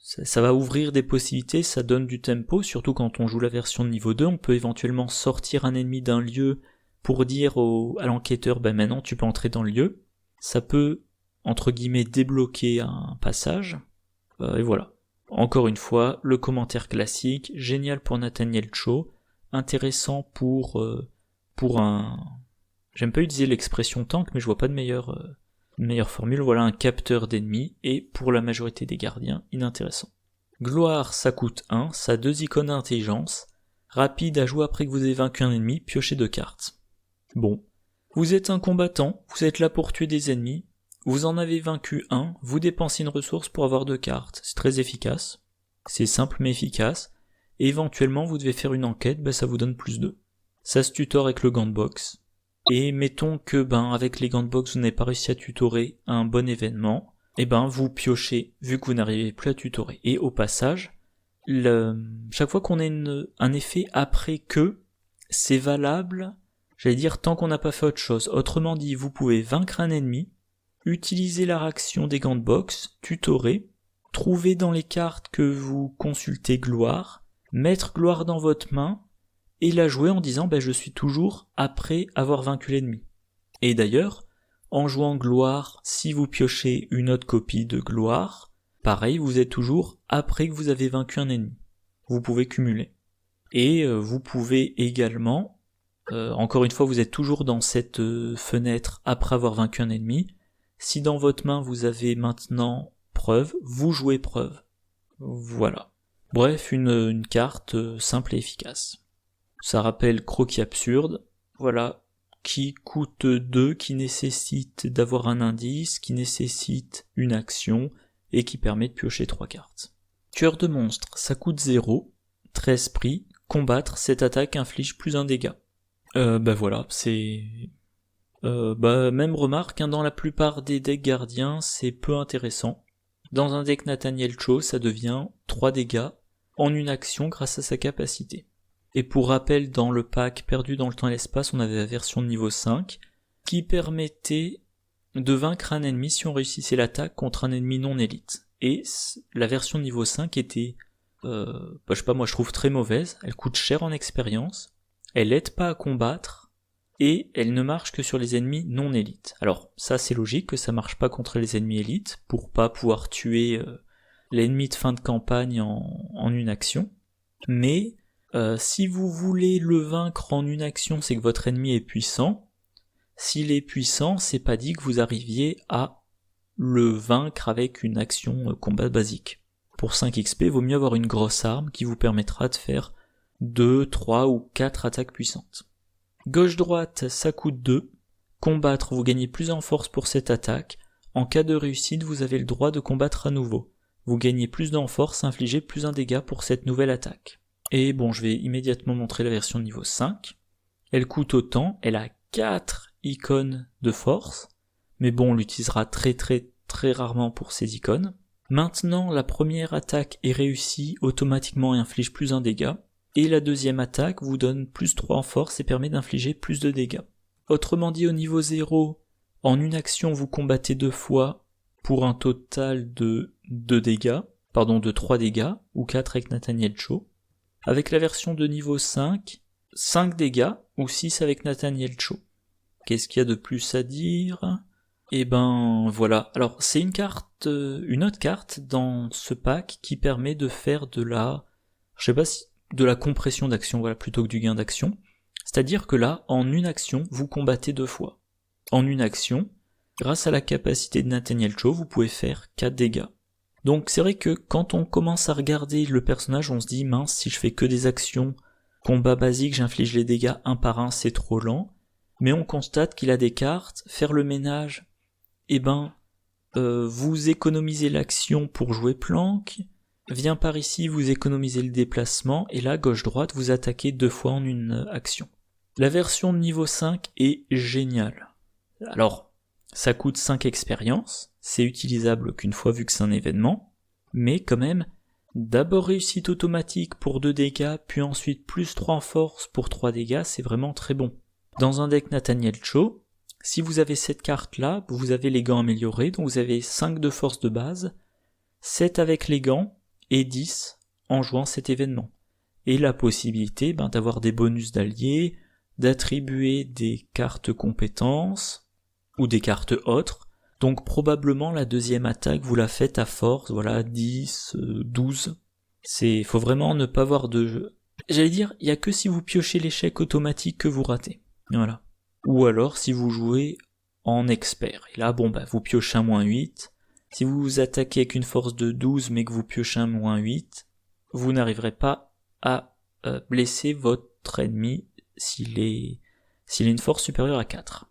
ça va ouvrir des possibilités, ça donne du tempo, surtout quand on joue la version de niveau 2, on peut éventuellement sortir un ennemi d'un lieu pour dire à l'enquêteur, maintenant tu peux entrer dans le lieu. Ça peut, entre guillemets, débloquer un passage, et voilà. Encore une fois, le commentaire classique, génial pour Nathaniel Cho, intéressant pour un... J'aime pas utiliser l'expression tank, mais je vois pas de meilleure formule, voilà un capteur d'ennemis, et pour la majorité des gardiens, inintéressant. Gloire, ça coûte 1, ça a 2 icônes d'intelligence, rapide à jouer après que vous avez vaincu un ennemi, piochez 2 cartes. Bon, vous êtes un combattant, vous êtes là pour tuer des ennemis, vous en avez vaincu un, vous dépensez une ressource pour avoir 2 cartes, c'est très efficace, c'est simple mais efficace, et éventuellement vous devez faire une enquête, ça vous donne +2. Ça se tutore avec le gant de boxe. Et mettons que avec les gants de boxe vous n'avez pas réussi à tutorer un bon événement, vous piochez vu que vous n'arrivez plus à tutorer. Et au passage, chaque fois qu'on a un effet après que, c'est valable, j'allais dire tant qu'on n'a pas fait autre chose. Autrement dit, vous pouvez vaincre un ennemi, utiliser la réaction des gants de boxe, tutorer, trouver dans les cartes que vous consultez gloire, mettre gloire dans votre main, et la jouer en disant je suis toujours après avoir vaincu l'ennemi. Et d'ailleurs, En jouant gloire, si vous piochez une autre copie de gloire, pareil, vous êtes toujours après que vous avez vaincu un ennemi. Vous pouvez cumuler. Et vous pouvez également, encore une fois, vous êtes toujours dans cette fenêtre après avoir vaincu un ennemi. Si dans votre main vous avez maintenant preuve, vous jouez preuve. Voilà. Bref, une carte simple et efficace. Ça rappelle Croquis Absurde, voilà, qui coûte 2, qui nécessite d'avoir un indice, qui nécessite une action, et qui permet de piocher 3 cartes. Tueur de monstre, ça coûte 0, 13 prix, combattre, cette attaque inflige plus 1 dégât. Voilà, c'est... même remarque, hein, dans la plupart des decks gardiens, c'est peu intéressant. Dans un deck Nathaniel Cho, ça devient 3 dégâts en une action grâce à sa capacité. Et pour rappel, dans le pack Perdu dans le temps et l'espace, on avait la version de niveau 5, qui permettait de vaincre un ennemi si on réussissait l'attaque contre un ennemi non élite. Et la version de niveau 5 était, je trouve très mauvaise, elle coûte cher en expérience, elle aide pas à combattre, et elle ne marche que sur les ennemis non élites. Alors ça c'est logique que ça marche pas contre les ennemis élites, pour pas pouvoir tuer l'ennemi de fin de campagne en une action, mais si vous voulez le vaincre en une action, c'est que votre ennemi est puissant. S'il est puissant, c'est pas dit que vous arriviez à le vaincre avec une action combat basique. Pour 5 XP, vaut mieux avoir une grosse arme qui vous permettra de faire 2, 3 ou 4 attaques puissantes. Gauche-droite, ça coûte 2. Combattre, vous gagnez plus en force pour cette attaque. En cas de réussite, vous avez le droit de combattre à nouveau. Vous gagnez plus d'en force, infligez plus un dégât pour cette nouvelle attaque. Et bon, je vais immédiatement montrer la version de niveau 5. Elle coûte autant, elle a 4 icônes de force, mais bon, on l'utilisera très rarement pour ces icônes. Maintenant, la première attaque est réussie automatiquement et inflige plus un dégât, et la deuxième attaque vous donne plus 3 en force et permet d'infliger plus de dégâts. Autrement dit, au niveau 0, en une action vous combattez 2 fois pour un total de 3 dégâts, ou 4 avec Nathaniel Cho. Avec la version de niveau 5, 5 dégâts, ou 6 avec Nathaniel Cho. Qu'est-ce qu'il y a de plus à dire ? Eh ben voilà, alors c'est une autre carte dans ce pack qui permet de faire de la compression d'action, voilà, plutôt que du gain d'action. C'est-à-dire que là, en une action, vous combattez 2 fois. En une action, grâce à la capacité de Nathaniel Cho, vous pouvez faire 4 dégâts. Donc c'est vrai que quand on commence à regarder le personnage, on se dit mince, si je fais que des actions combat basique, j'inflige les dégâts un par un, c'est trop lent. Mais on constate qu'il a des cartes, faire le ménage, vous économisez l'action pour jouer planque, vient par ici, vous économisez le déplacement, et là, gauche-droite, vous attaquez 2 fois en une action. La version de niveau 5 est géniale. Alors, ça coûte 5 expériences, c'est utilisable qu'une fois vu que c'est un événement, mais quand même, d'abord réussite automatique pour 2 dégâts, puis ensuite plus 3 en force pour 3 dégâts, c'est vraiment très bon. Dans un deck Nathaniel Cho, si vous avez cette carte-là, vous avez les gants améliorés, donc vous avez 5 de force de base, 7 avec les gants, et 10 en jouant cet événement. Et la possibilité d'avoir des bonus d'alliés, d'attribuer des cartes compétences, ou des cartes autres, donc probablement la deuxième attaque vous la faites à force, voilà, 10, 12. Faut vraiment ne pas avoir de jeu. J'allais dire, il y a que si vous piochez l'échec automatique que vous ratez. Voilà. Ou alors si vous jouez en expert. Et là, vous piochez un -8. Si vous attaquez avec une force de 12 mais que vous piochez un -8, vous n'arriverez pas à blesser votre ennemi s'il a une force supérieure à 4.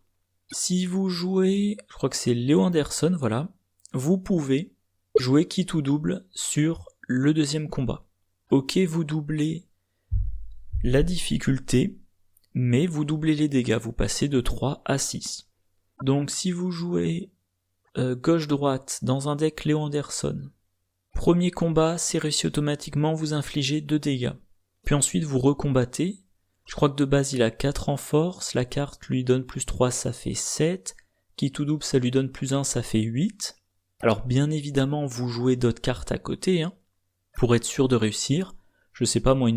Si vous jouez, je crois que c'est Léo Anderson, voilà, vous pouvez jouer quitte ou double sur le deuxième combat. Ok, vous doublez la difficulté, mais vous doublez les dégâts, vous passez de 3 à 6. Donc si vous jouez gauche-droite dans un deck Léo Anderson, premier combat, c'est réussi automatiquement, vous infligez 2 dégâts. Puis ensuite vous recombattez. Je crois que de base il a 4 en force, la carte lui donne plus 3, ça fait 7, qui tout double ça lui donne plus 1, ça fait 8. Alors bien évidemment vous jouez d'autres cartes à côté, pour être sûr de réussir, je sais pas moi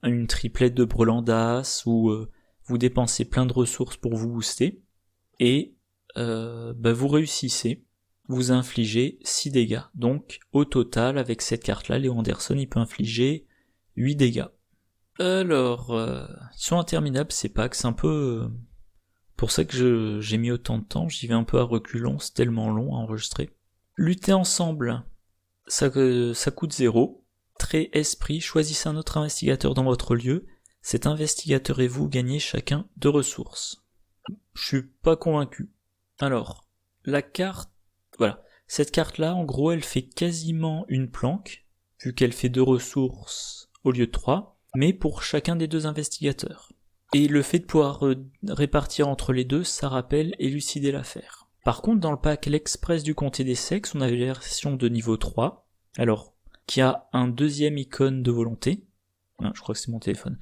une triplette de Brelan d'As, ou vous dépensez plein de ressources pour vous booster, et vous réussissez, vous infligez 6 dégâts. Donc au total, avec cette carte-là, Léo Anderson il peut infliger 8 dégâts. Alors, sur interminable, c'est pas que c'est un peu... pour ça que j'ai mis autant de temps, j'y vais un peu à reculons, c'est tellement long à enregistrer. Lutter ensemble, ça coûte 0. Trait esprit, choisissez un autre investigateur dans votre lieu. Cet investigateur et vous gagnez chacun 2 ressources. Je suis pas convaincu. Alors, la carte... Voilà. Cette carte-là, en gros, elle fait quasiment une planque, vu qu'elle fait 2 ressources au lieu de 3, mais pour chacun des 2 investigateurs. Et le fait de pouvoir répartir entre les deux, ça rappelle élucider l'affaire. Par contre, dans le pack l'Express du comté des sexes, on avait la version de niveau 3, alors, qui a un deuxième icône de volonté, je crois que c'est mon téléphone,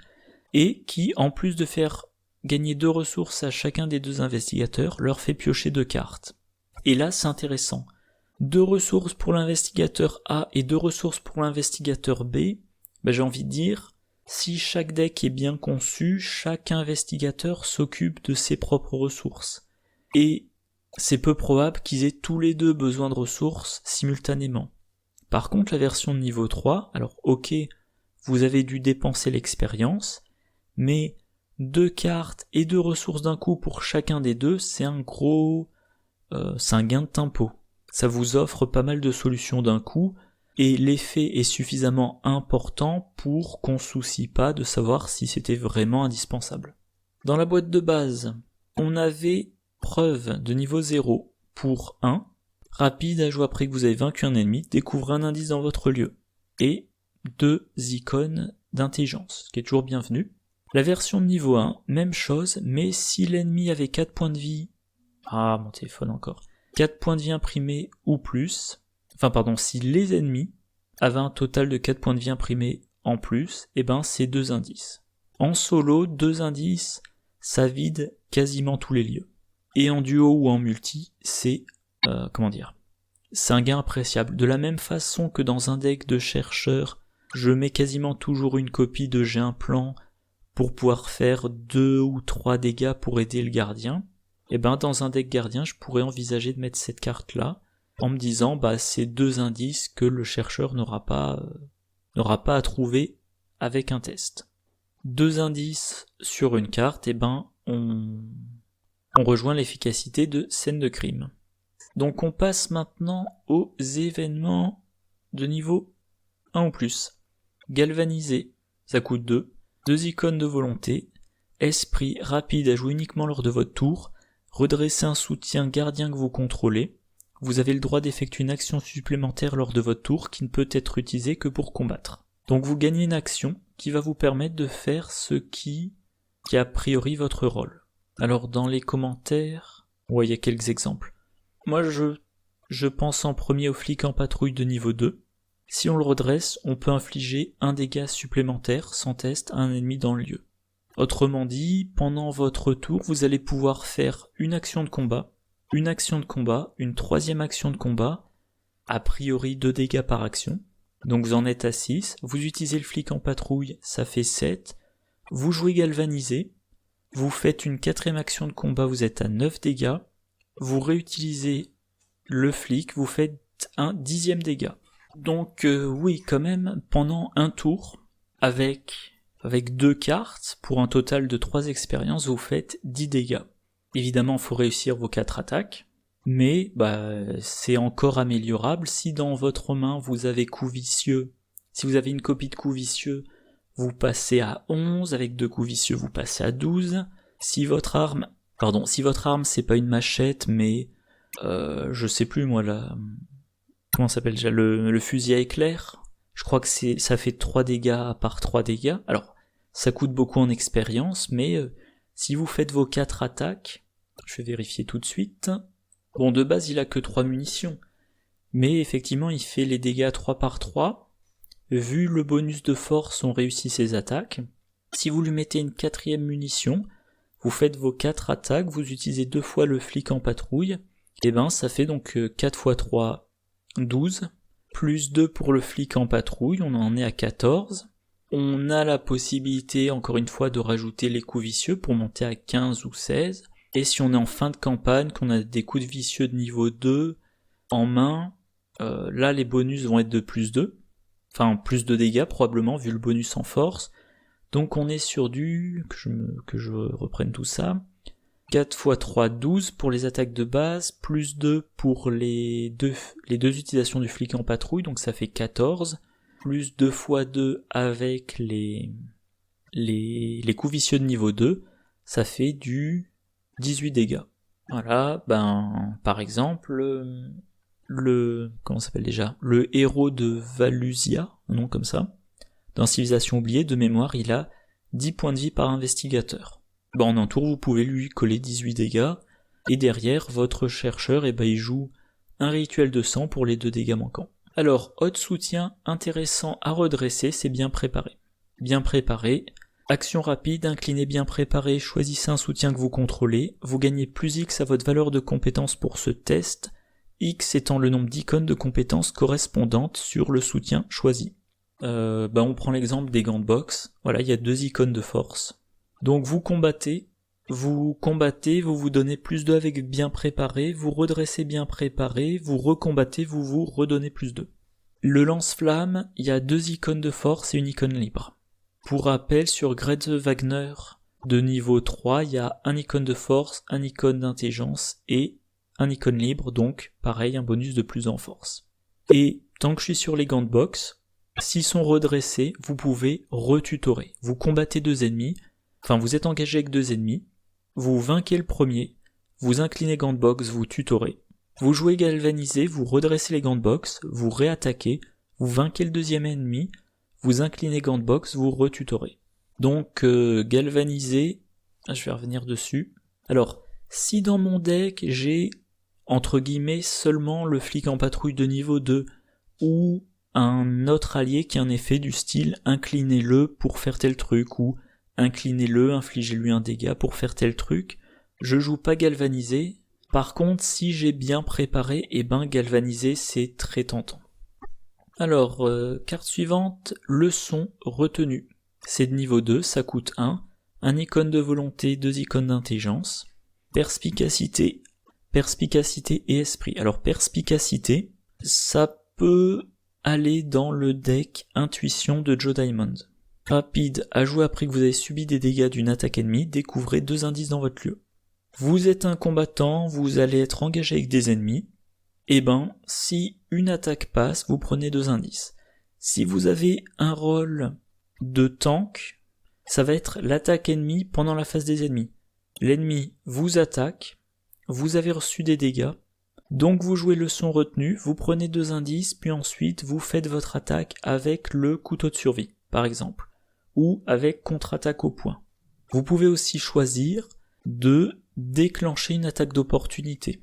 et qui, en plus de faire gagner 2 ressources à chacun des 2 investigateurs, leur fait piocher 2 cartes. Et là, c'est intéressant. 2 ressources pour l'investigateur A et 2 ressources pour l'investigateur B, j'ai envie de dire, si chaque deck est bien conçu, chaque investigateur s'occupe de ses propres ressources. Et c'est peu probable qu'ils aient tous les 2 besoin de ressources simultanément. Par contre, la version de niveau 3, alors ok, vous avez dû dépenser l'expérience, mais 2 cartes et 2 ressources d'un coup pour chacun des 2, c'est un gain de tempo. Ça vous offre pas mal de solutions d'un coup, et l'effet est suffisamment important pour qu'on se soucie pas de savoir si c'était vraiment indispensable. Dans la boîte de base, on avait preuve de niveau 0 pour 1, rapide à jouer après que vous avez vaincu un ennemi, découvrez un indice dans votre lieu, et 2 icônes d'intelligence, ce qui est toujours bienvenu. La version de niveau 1, même chose, mais si l'ennemi avait 4 points de vie, mon téléphone encore, 4 points de vie imprimés ou plus, si les ennemis avaient un total de 4 points de vie imprimés en plus, c'est 2 indices. En solo, 2 indices, ça vide quasiment tous les lieux. Et en duo ou en multi, c'est un gain appréciable. De la même façon que dans un deck de chercheurs, je mets quasiment toujours une copie de J'ai un plan pour pouvoir faire 2 ou 3 dégâts pour aider le gardien. Dans un deck gardien, je pourrais envisager de mettre cette carte-là, en me disant, c'est 2 indices que le chercheur n'aura pas à trouver avec un test. 2 indices sur une carte, on rejoint l'efficacité de scène de crime. Donc on passe maintenant aux événements de niveau 1 ou plus. Galvaniser, ça coûte 2. 2 icônes de volonté. Esprit, rapide à jouer uniquement lors de votre tour. Redresser un soutien gardien que vous contrôlez. Vous avez le droit d'effectuer une action supplémentaire lors de votre tour qui ne peut être utilisée que pour combattre. Donc vous gagnez une action qui va vous permettre de faire ce qui est a priori votre rôle. Alors dans les commentaires, il y a quelques exemples. Moi je pense en premier au flic en patrouille de niveau 2. Si on le redresse, on peut infliger un dégât supplémentaire sans test à un ennemi dans le lieu. Autrement dit, pendant votre tour, vous allez pouvoir faire une action de combat, une 3e action de combat, a priori 2 dégâts par action. Donc vous en êtes à 6, vous utilisez le flic en patrouille, ça fait 7, vous jouez galvanisé, vous faites une 4e action de combat, vous êtes à 9 dégâts, vous réutilisez le flic, vous faites un 10e dégât. Donc oui, quand même, pendant un tour, avec 2 cartes, pour un total de 3 expériences, vous faites 10 dégâts. Évidemment, il faut réussir vos 4 attaques, mais c'est encore améliorable. Si dans votre main, vous avez coup vicieux, si vous avez une copie de coup vicieux, vous passez à 11, avec 2 coups vicieux, vous passez à 12. Si votre arme, c'est pas une machette, mais je sais plus moi là, comment ça s'appelle déjà, le fusil à éclair, je crois que ça fait 3 dégâts par 3 dégâts. Alors, ça coûte beaucoup en expérience, mais si vous faites vos 4 attaques, je vais vérifier tout de suite. Bon, de base, il a que 3 munitions, mais effectivement, il fait les dégâts 3 par 3. Vu le bonus de force, on réussit ses attaques. Si vous lui mettez une 4e munition, vous faites vos 4 attaques, vous utilisez 2 fois le flic en patrouille, ça fait donc 4 x 3, 12, plus 2 pour le flic en patrouille, on en est à 14. On a la possibilité, encore une fois, de rajouter les coups vicieux pour monter à 15 ou 16. Et si on est en fin de campagne, qu'on a des coups de vicieux de niveau 2 en main, là les bonus vont être de plus 2. Enfin, plus de dégâts probablement, vu le bonus en force. Donc on est sur que je reprenne tout ça. 4 x 3, 12 pour les attaques de base, plus 2 pour les deux utilisations du flic en patrouille, donc ça fait 14. Plus 2 x 2 avec les coups vicieux de niveau 2, ça fait du 18 dégâts. Voilà, par exemple, comment ça s'appelle déjà ? Le héros de Valusia, un nom comme ça, dans Civilisation oubliée, de mémoire, il a 10 points de vie par investigateur. En entour, vous pouvez lui coller 18 dégâts, et derrière, votre chercheur, il joue un rituel de sang pour les 2 dégâts manquants. Alors, autre soutien intéressant à redresser, c'est bien préparé. Bien préparé, action rapide, incliné bien préparé, choisissez un soutien que vous contrôlez, vous gagnez plus X à votre valeur de compétence pour ce test, X étant le nombre d'icônes de compétences correspondantes sur le soutien choisi. On prend l'exemple des gants de boxe, voilà, il y a 2 icônes de force. Donc vous combattez, vous vous donnez plus 2 avec bien préparé, vous redressez bien préparé, vous recombattez, vous vous redonnez plus 2. Le lance-flamme, il y a 2 icônes de force et une icône libre. Pour rappel, sur Grete Wagner de niveau 3, il y a un icône de force, un icône d'intelligence et un icône libre, donc pareil, un bonus de plus en force. Et tant que je suis sur les gants de boxe, s'ils sont redressés, vous pouvez retutorer. Vous combattez 2 ennemis, vous êtes engagé avec 2 ennemis, vous vainquez le premier, vous inclinez gants de boxe, vous tutorez. Vous jouez galvanisé, vous redressez les gants de boxe, vous réattaquez, vous vainquez le deuxième ennemi, vous inclinez gants de boxe, vous retutorez. Donc galvanisé, je vais revenir dessus. Alors, si dans mon deck j'ai, entre guillemets, seulement le flic en patrouille de niveau 2, ou un autre allié qui a un effet du style inclinez-le pour faire tel truc, ou inclinez-le, infligez-lui un dégât pour faire tel truc, je joue pas galvanisé. Par contre, si j'ai bien préparé, galvanisé c'est très tentant. Alors, carte suivante, leçon retenue. C'est de niveau 2, ça coûte 1 icône de volonté, 2 icônes d'intelligence, perspicacité et esprit. Alors perspicacité, ça peut aller dans le deck intuition de Joe Diamond. Rapide, à jouer après que vous avez subi des dégâts d'une attaque ennemie, découvrez 2 indices dans votre lieu. Vous êtes un combattant, vous allez être engagé avec des ennemis, si une attaque passe, vous prenez 2 indices. Si vous avez un rôle de tank, ça va être l'attaque ennemie pendant la phase des ennemis. L'ennemi vous attaque, vous avez reçu des dégâts, donc vous jouez leçon retenue, vous prenez 2 indices, puis ensuite vous faites votre attaque avec le couteau de survie, par exemple, ou avec contre-attaque au poing. Vous pouvez aussi choisir de déclencher une attaque d'opportunité.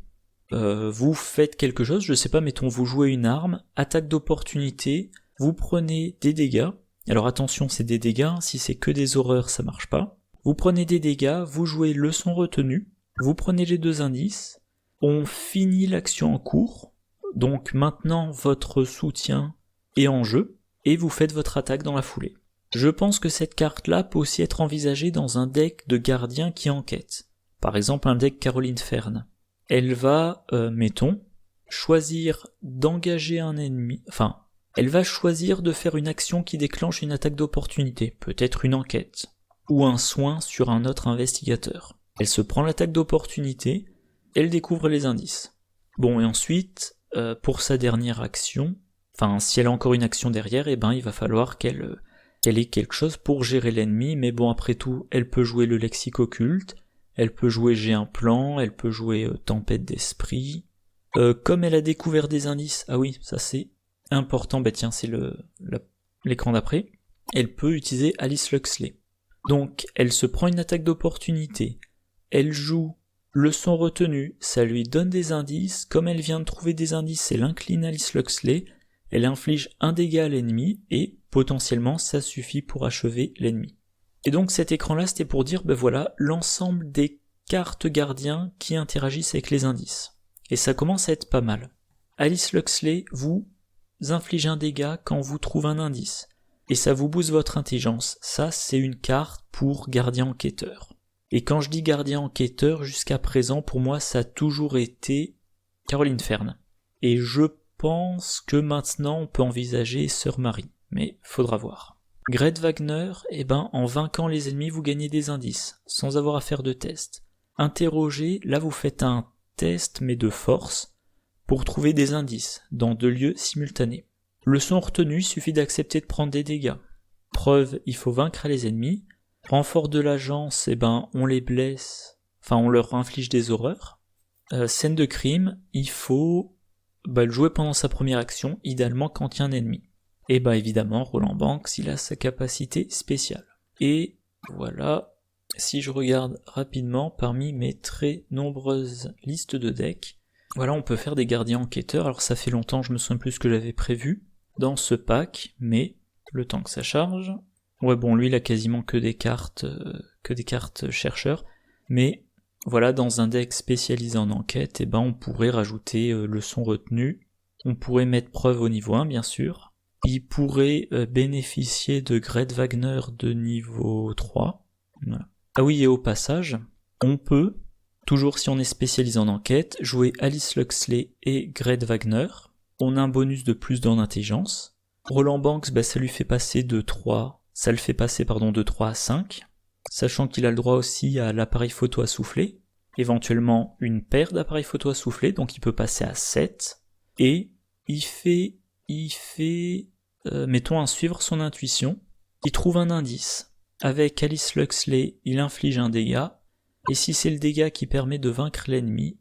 Vous faites quelque chose, je sais pas, mettons vous jouez une arme, attaque d'opportunité, vous prenez des dégâts, alors attention c'est des dégâts, si c'est que des horreurs ça marche pas, vous prenez des dégâts, vous jouez leçon retenue, vous prenez les 2 indices, on finit l'action en cours, donc maintenant votre soutien est en jeu, et vous faites votre attaque dans la foulée. Je pense que cette carte-là peut aussi être envisagée dans un deck de gardiens qui enquête. Par exemple un deck Caroline Fern. Elle va, choisir d'engager un ennemi, elle va choisir de faire une action qui déclenche une attaque d'opportunité, peut-être une enquête, ou un soin sur un autre investigateur. Elle se prend l'attaque d'opportunité, elle découvre les indices. Bon, et ensuite, pour sa dernière action, si elle a encore une action derrière, il va falloir qu'elle ait quelque chose pour gérer l'ennemi, mais bon, après tout, elle peut jouer le lexique occulte, elle peut jouer J'ai un plan, elle peut jouer Tempête d'esprit. Comme elle a découvert des indices, ah oui, ça c'est important, c'est l'écran d'après, elle peut utiliser Alice Luxley. Donc, elle se prend une attaque d'opportunité, elle joue leçon retenue, ça lui donne des indices, comme elle vient de trouver des indices, elle incline Alice Luxley, elle inflige un dégât à l'ennemi, et potentiellement ça suffit pour achever l'ennemi. Et donc cet écran-là, c'était pour dire, l'ensemble des cartes gardiens qui interagissent avec les indices. Et ça commence à être pas mal. Alice Luxley, vous infligez un dégât quand vous trouvez un indice. Et ça vous booste votre intelligence. Ça, c'est une carte pour gardien enquêteur. Et quand je dis gardien enquêteur, jusqu'à présent, pour moi, ça a toujours été Caroline Fern. Et je pense que maintenant, on peut envisager Sœur Marie, mais faudra voir. Gret Wagner, en vainquant les ennemis, vous gagnez des indices, sans avoir à faire de test. Interroger, là vous faites un test, mais de force, pour trouver des indices, dans 2 lieux simultanés. Leçon retenue, il suffit d'accepter de prendre des dégâts. Preuve, il faut vaincre les ennemis. Renfort de l'agence, on les blesse, on leur inflige des horreurs. Scène de crime, il faut le jouer pendant sa première action, idéalement quand il y a un ennemi. Et évidemment, Roland Banks, il a sa capacité spéciale. Et voilà, si je regarde rapidement parmi mes très nombreuses listes de decks, voilà, on peut faire des gardiens enquêteurs. Alors ça fait longtemps, je me souviens plus ce que j'avais prévu dans ce pack, mais le temps que ça charge. Ouais, bon, lui il a quasiment que des cartes chercheurs, mais voilà, dans un deck spécialisé en enquête, on pourrait rajouter leçon retenue, on pourrait mettre preuve au niveau 1 bien sûr, il pourrait bénéficier de Gret Wagner de niveau 3, voilà. Ah oui, et au passage, on peut, toujours si on est spécialisé en enquête, jouer Alice Luxley et Gret Wagner, on a un bonus de plus dans l'intelligence. Roland Banks, ça lui fait passer de 3 à 5, sachant qu'il a le droit aussi à l'appareil photo à souffler, éventuellement une paire d'appareils photo à souffler, donc il peut passer à 7, et il fait mettons un suivre son intuition, il trouve un indice. Avec Alice Luxley, il inflige un dégât, et si c'est le dégât qui permet de vaincre l'ennemi,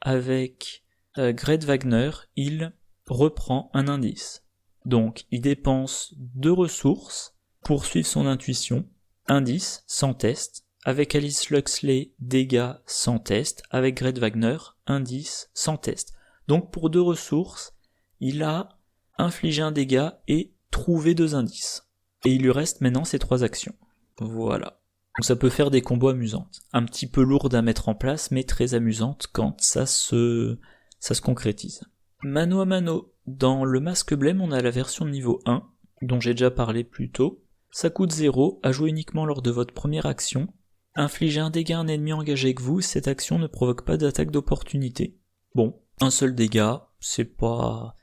avec Gret Wagner, il reprend un indice. Donc il dépense 2 ressources pour suivre son intuition, indice sans test, avec Alice Luxley, dégâts sans test, avec Gret Wagner, indice sans test. Donc pour 2 ressources, il a infligé un dégât et trouvé 2 indices. Et il lui reste maintenant ces 3 actions. Voilà. Donc ça peut faire des combos amusantes. Un petit peu lourdes à mettre en place, mais très amusantes quand ça se concrétise. Mano à mano. Dans le Masque Blême, on a la version de niveau 1, dont j'ai déjà parlé plus tôt. Ça coûte 0, à jouer uniquement lors de votre première action. Infligez un dégât à un ennemi engagé avec vous, cette action ne provoque pas d'attaque d'opportunité. Bon, un seul dégât, c'est pas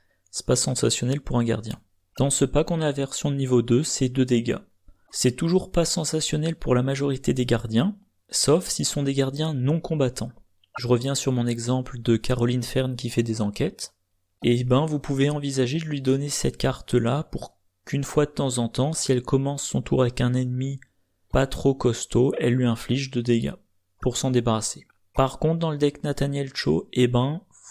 sensationnel pour un gardien. Dans ce pack, on a la version de niveau 2, c'est 2 dégâts. C'est toujours pas sensationnel pour la majorité des gardiens, sauf s'ils sont des gardiens non combattants. Je reviens sur mon exemple de Caroline Fern qui fait des enquêtes. Et vous pouvez envisager de lui donner cette carte-là pour qu'une fois de temps en temps, si elle commence son tour avec un ennemi pas trop costaud, elle lui inflige 2 dégâts pour s'en débarrasser. Par contre, dans le deck Nathaniel Cho,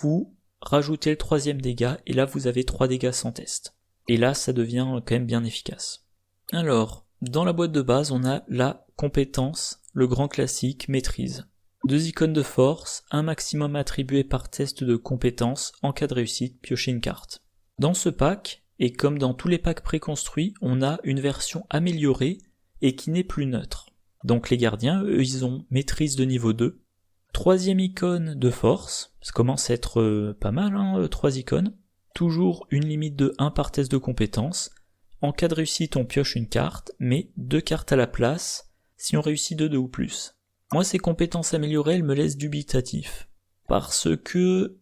vous rajoutez le 3e dégât et là vous avez 3 dégâts sans test. Et là, ça devient quand même bien efficace. Alors, dans la boîte de base, on a la compétence, le grand classique, maîtrise. 2 icônes de force, un maximum attribué par test de compétence, en cas de réussite, piochez une carte. Dans ce pack, et comme dans tous les packs préconstruits, on a une version améliorée et qui n'est plus neutre. Donc les gardiens, eux, ils ont maîtrise de niveau 2. 3e icône de force, ça commence à être pas mal, 3 icônes. Toujours une limite de 1 par test de compétence. En cas de réussite, on pioche une carte, mais 2 cartes à la place, si on réussit de 2 ou plus. Moi, ces compétences améliorées, elles me laissent dubitatif. Parce que,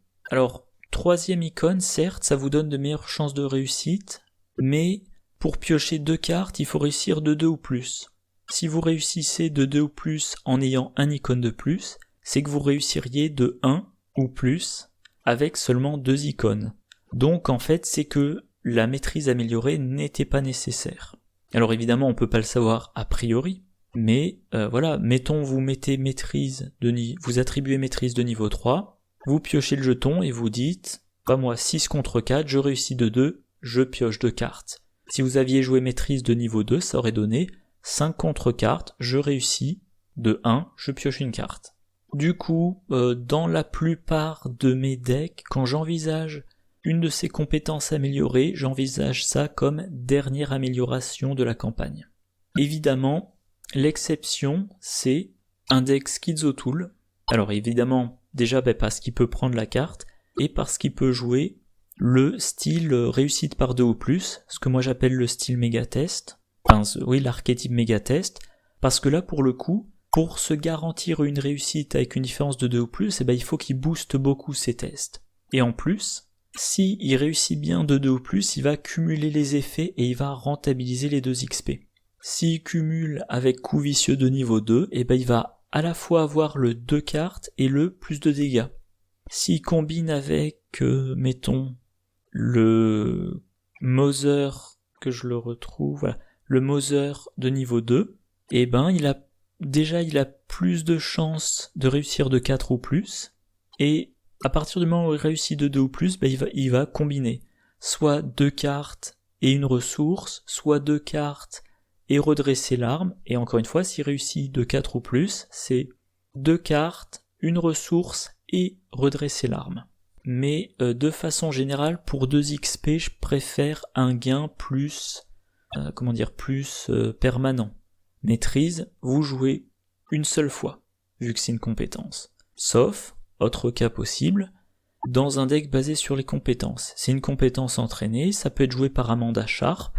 3e icône, certes, ça vous donne de meilleures chances de réussite, mais pour piocher 2 cartes, il faut réussir de 2 ou plus. Si vous réussissez de 2 ou plus en ayant un icône de plus, c'est que vous réussiriez de 1 ou plus avec seulement 2 icônes. Donc en fait, c'est que la maîtrise améliorée n'était pas nécessaire. Alors évidemment, on peut pas le savoir a priori, mais mettons vous mettez vous attribuez maîtrise de niveau 3, vous piochez le jeton et vous dites, 6 contre 4, je réussis de 2, je pioche 2 cartes. Si vous aviez joué maîtrise de niveau 2, ça aurait donné 5 contre 4, je réussis, de 1, je pioche une carte. Du coup, dans la plupart de mes decks, quand j'envisage une de ces compétences améliorées, j'envisage ça comme dernière amélioration de la campagne. Évidemment, l'exception, c'est un deck Schizotool. Alors évidemment, déjà parce qu'il peut prendre la carte, et parce qu'il peut jouer le style réussite par 2 ou plus, ce que moi j'appelle le style méga-test, l'archétype méga-test, parce que là pour le coup, Pour se garantir une réussite avec une différence de 2 ou plus, il faut qu'il booste beaucoup ses tests. Et en plus, si il réussit bien de 2 ou plus, il va cumuler les effets et il va rentabiliser les 2 XP. S'il cumule avec coup vicieux de niveau 2, il va à la fois avoir le 2 cartes et le plus de dégâts. S'il combine avec, mettons, le Mother, que je le retrouve, voilà, le Mother de niveau 2, il a plus de chances de réussir de 4 ou plus, et à partir du moment où il réussit de 2 ou plus, il va combiner soit 2 cartes et une ressource, soit 2 cartes et redresser l'arme, et encore une fois, s'il réussit de 4 ou plus, c'est 2 cartes, une ressource et redresser l'arme. Mais de façon générale, pour 2 XP, je préfère un gain plus permanent. Maîtrise, vous jouez une seule fois, vu que c'est une compétence. Sauf, autre cas possible, dans un deck basé sur les compétences. C'est une compétence entraînée, ça peut être joué par Amanda Sharp.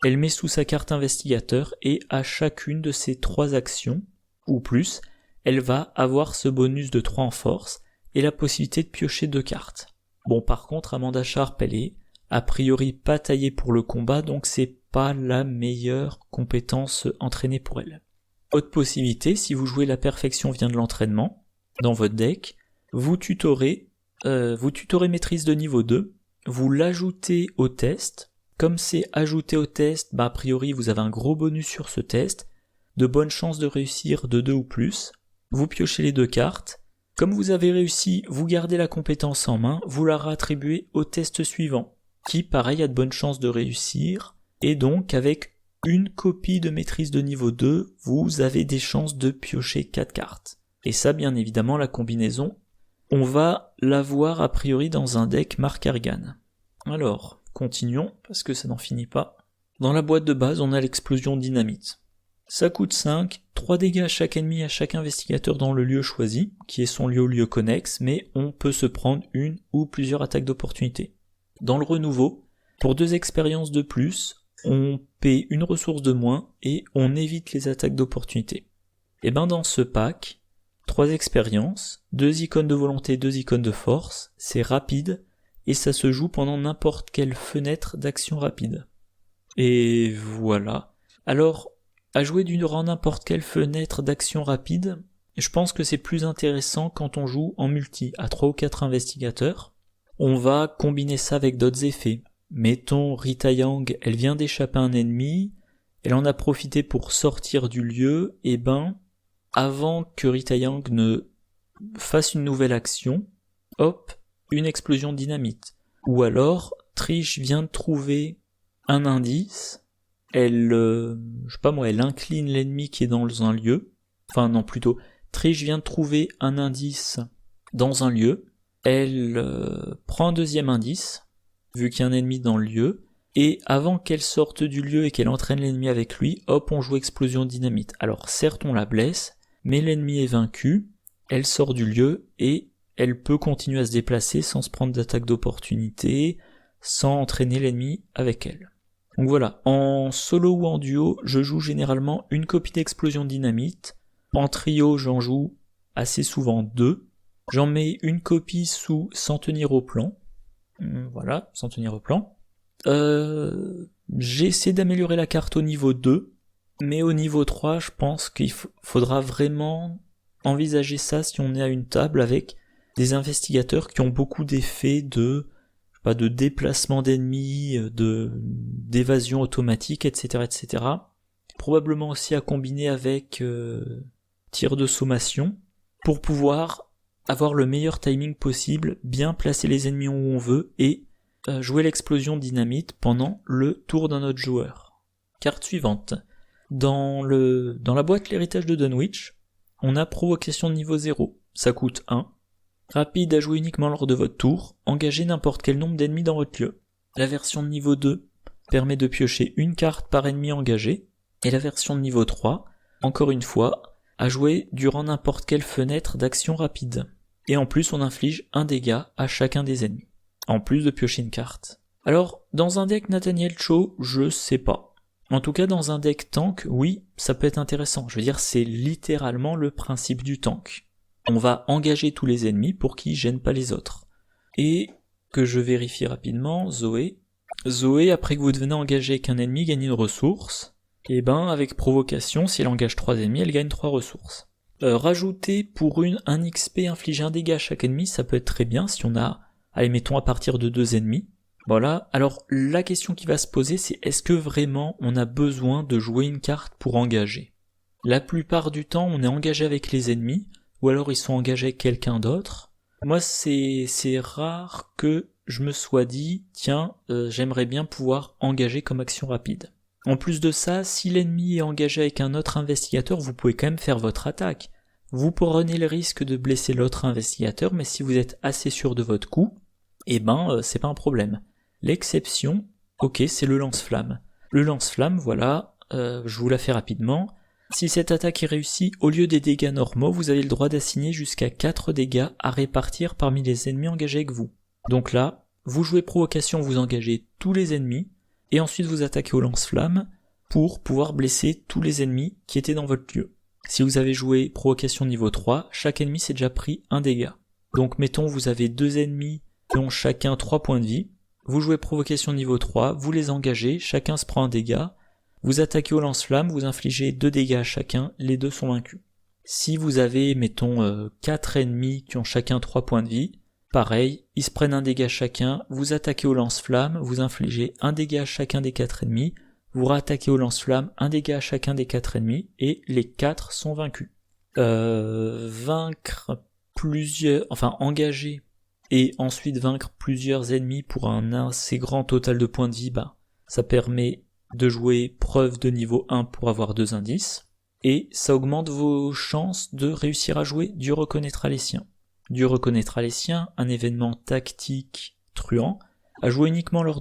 Elle met sous sa carte investigateur et à chacune de ses 3 actions, ou plus, elle va avoir ce bonus de 3 en force et la possibilité de piocher 2 cartes. Bon, par contre, Amanda Sharp, elle est a priori pas taillée pour le combat, donc c'est pas la meilleure compétence entraînée pour elle. Autre possibilité, si vous jouez la perfection vient de l'entraînement, dans votre deck, vous tutorez maîtrise de niveau 2, vous l'ajoutez au test, comme c'est ajouté au test, a priori vous avez un gros bonus sur ce test, de bonnes chances de réussir de 2 ou plus, vous piochez les 2 cartes, comme vous avez réussi, vous gardez la compétence en main, vous la réattribuez au test suivant, qui pareil a de bonnes chances de réussir, et donc avec une copie de maîtrise de niveau 2, vous avez des chances de piocher 4 cartes. Et ça, bien évidemment, la combinaison, on va l'avoir a priori dans un deck Mark Harrigan. Alors, continuons, parce que ça n'en finit pas. Dans la boîte de base, on a l'explosion dynamite. Ça coûte 5, 3 dégâts à chaque ennemi, à chaque investigateur dans le lieu choisi, qui est son lieu ou lieu connexe, mais on peut se prendre une ou plusieurs attaques d'opportunité. Dans le renouveau, pour 2 expériences de plus, on paie une ressource de moins et on évite les attaques d'opportunité. Et dans ce pack, 3 expériences, 2 icônes de volonté, 2 icônes de force, c'est rapide, et ça se joue pendant n'importe quelle fenêtre d'action rapide. Et voilà. Alors, à jouer durant n'importe quelle fenêtre d'action rapide, je pense que c'est plus intéressant quand on joue en multi, à 3 ou 4 investigateurs. On va combiner ça avec d'autres effets. Mettons, Rita Yang, elle vient d'échapper à un ennemi, elle en a profité pour sortir du lieu, avant que Rita Yang ne fasse une nouvelle action, hop, une explosion de dynamite. Ou alors, Trish vient de trouver un indice, elle incline l'ennemi qui est dans un lieu, Trish vient de trouver un indice dans un lieu, elle prend un deuxième indice, vu qu'il y a un ennemi dans le lieu, et avant qu'elle sorte du lieu et qu'elle entraîne l'ennemi avec lui, hop, on joue explosion de dynamite. Alors certes on la blesse, mais l'ennemi est vaincu, elle sort du lieu et elle peut continuer à se déplacer sans se prendre d'attaque d'opportunité, sans entraîner l'ennemi avec elle. Donc voilà, en solo ou en duo, je joue généralement une copie d'explosion de dynamite. En trio, j'en joue assez souvent 2. J'en mets une copie sous sans tenir au plan. Voilà, sans tenir au plan. J'ai essayé d'améliorer la carte au niveau 2, mais au niveau 3, je pense qu'il faudra vraiment envisager ça si on est à une table avec des investigateurs qui ont beaucoup d'effets de déplacement d'ennemis, d'évasion automatique, etc., etc. Probablement aussi à combiner avec tir de sommation pour pouvoir avoir le meilleur timing possible, bien placer les ennemis où on veut et jouer l'explosion dynamite pendant le tour d'un autre joueur. Carte suivante. Dans la boîte l'héritage de Dunwich, on a provocation de niveau 0. Ça coûte 1. Rapide à jouer uniquement lors de votre tour, engagez n'importe quel nombre d'ennemis dans votre lieu. La version de niveau 2 permet de piocher une carte par ennemi engagé, et la version de niveau 3, encore une fois, à jouer durant n'importe quelle fenêtre d'action rapide. Et en plus on inflige un dégât à chacun des ennemis, en plus de piocher une carte. Alors, dans un deck Nathaniel Cho, je sais pas. En tout cas, dans un deck tank, oui, ça peut être intéressant. Je veux dire, c'est littéralement le principe du tank. On va engager tous les ennemis pour qu'ils gênent pas les autres. Et que je vérifie rapidement, Zoé, après que vous devenez engagé avec un ennemi, gagne une ressource. Et ben, avec provocation, si elle engage 3 ennemis, elle gagne 3 ressources. Rajouter pour un XP infliger un dégât à chaque ennemi, ça peut être très bien si on a, allez, mettons à partir de 2 ennemis. Voilà, alors la question qui va se poser, c'est est-ce que vraiment on a besoin de jouer une carte pour engager? La plupart du temps, on est engagé avec les ennemis, ou alors ils sont engagés avec quelqu'un d'autre. Moi, c'est rare que je me sois dit, tiens, j'aimerais bien pouvoir engager comme action rapide. En plus de ça, si l'ennemi est engagé avec un autre investigateur, vous pouvez quand même faire votre attaque. Vous prenez le risque de blesser l'autre investigateur, mais si vous êtes assez sûr de votre coup, eh ben, c'est pas un problème. L'exception, ok, c'est le lance-flamme. Le lance-flamme, voilà, je vous la fais rapidement. Si cette attaque est réussie, au lieu des dégâts normaux, vous avez le droit d'assigner jusqu'à 4 dégâts à répartir parmi les ennemis engagés avec vous. Donc là, vous jouez provocation, vous engagez tous les ennemis, et ensuite vous attaquez au lance-flamme pour pouvoir blesser tous les ennemis qui étaient dans votre lieu. Si vous avez joué provocation niveau 3, chaque ennemi s'est déjà pris un dégât. Donc mettons vous avez 2 ennemis qui ont chacun 3 points de vie, vous jouez provocation niveau 3, vous les engagez, chacun se prend un dégât, vous attaquez au lance-flamme, vous infligez 2 dégâts à chacun, les 2 sont vaincus. Si vous avez, mettons, 4 ennemis qui ont chacun 3 points de vie, pareil, ils se prennent un dégât chacun, vous attaquez au lance-flamme, vous infligez un dégât à chacun des 4 ennemis, vous rattaquez au lance-flamme, un dégât à chacun des 4 ennemis, et les 4 sont vaincus. Engager et ensuite vaincre plusieurs ennemis pour un assez grand total de points de vie, ça permet de jouer preuve de niveau 1 pour avoir 2 indices, et ça augmente vos chances de réussir à jouer Dieu reconnaîtra les siens. Dieu reconnaîtra les siens, un événement tactique truand, à jouer uniquement lors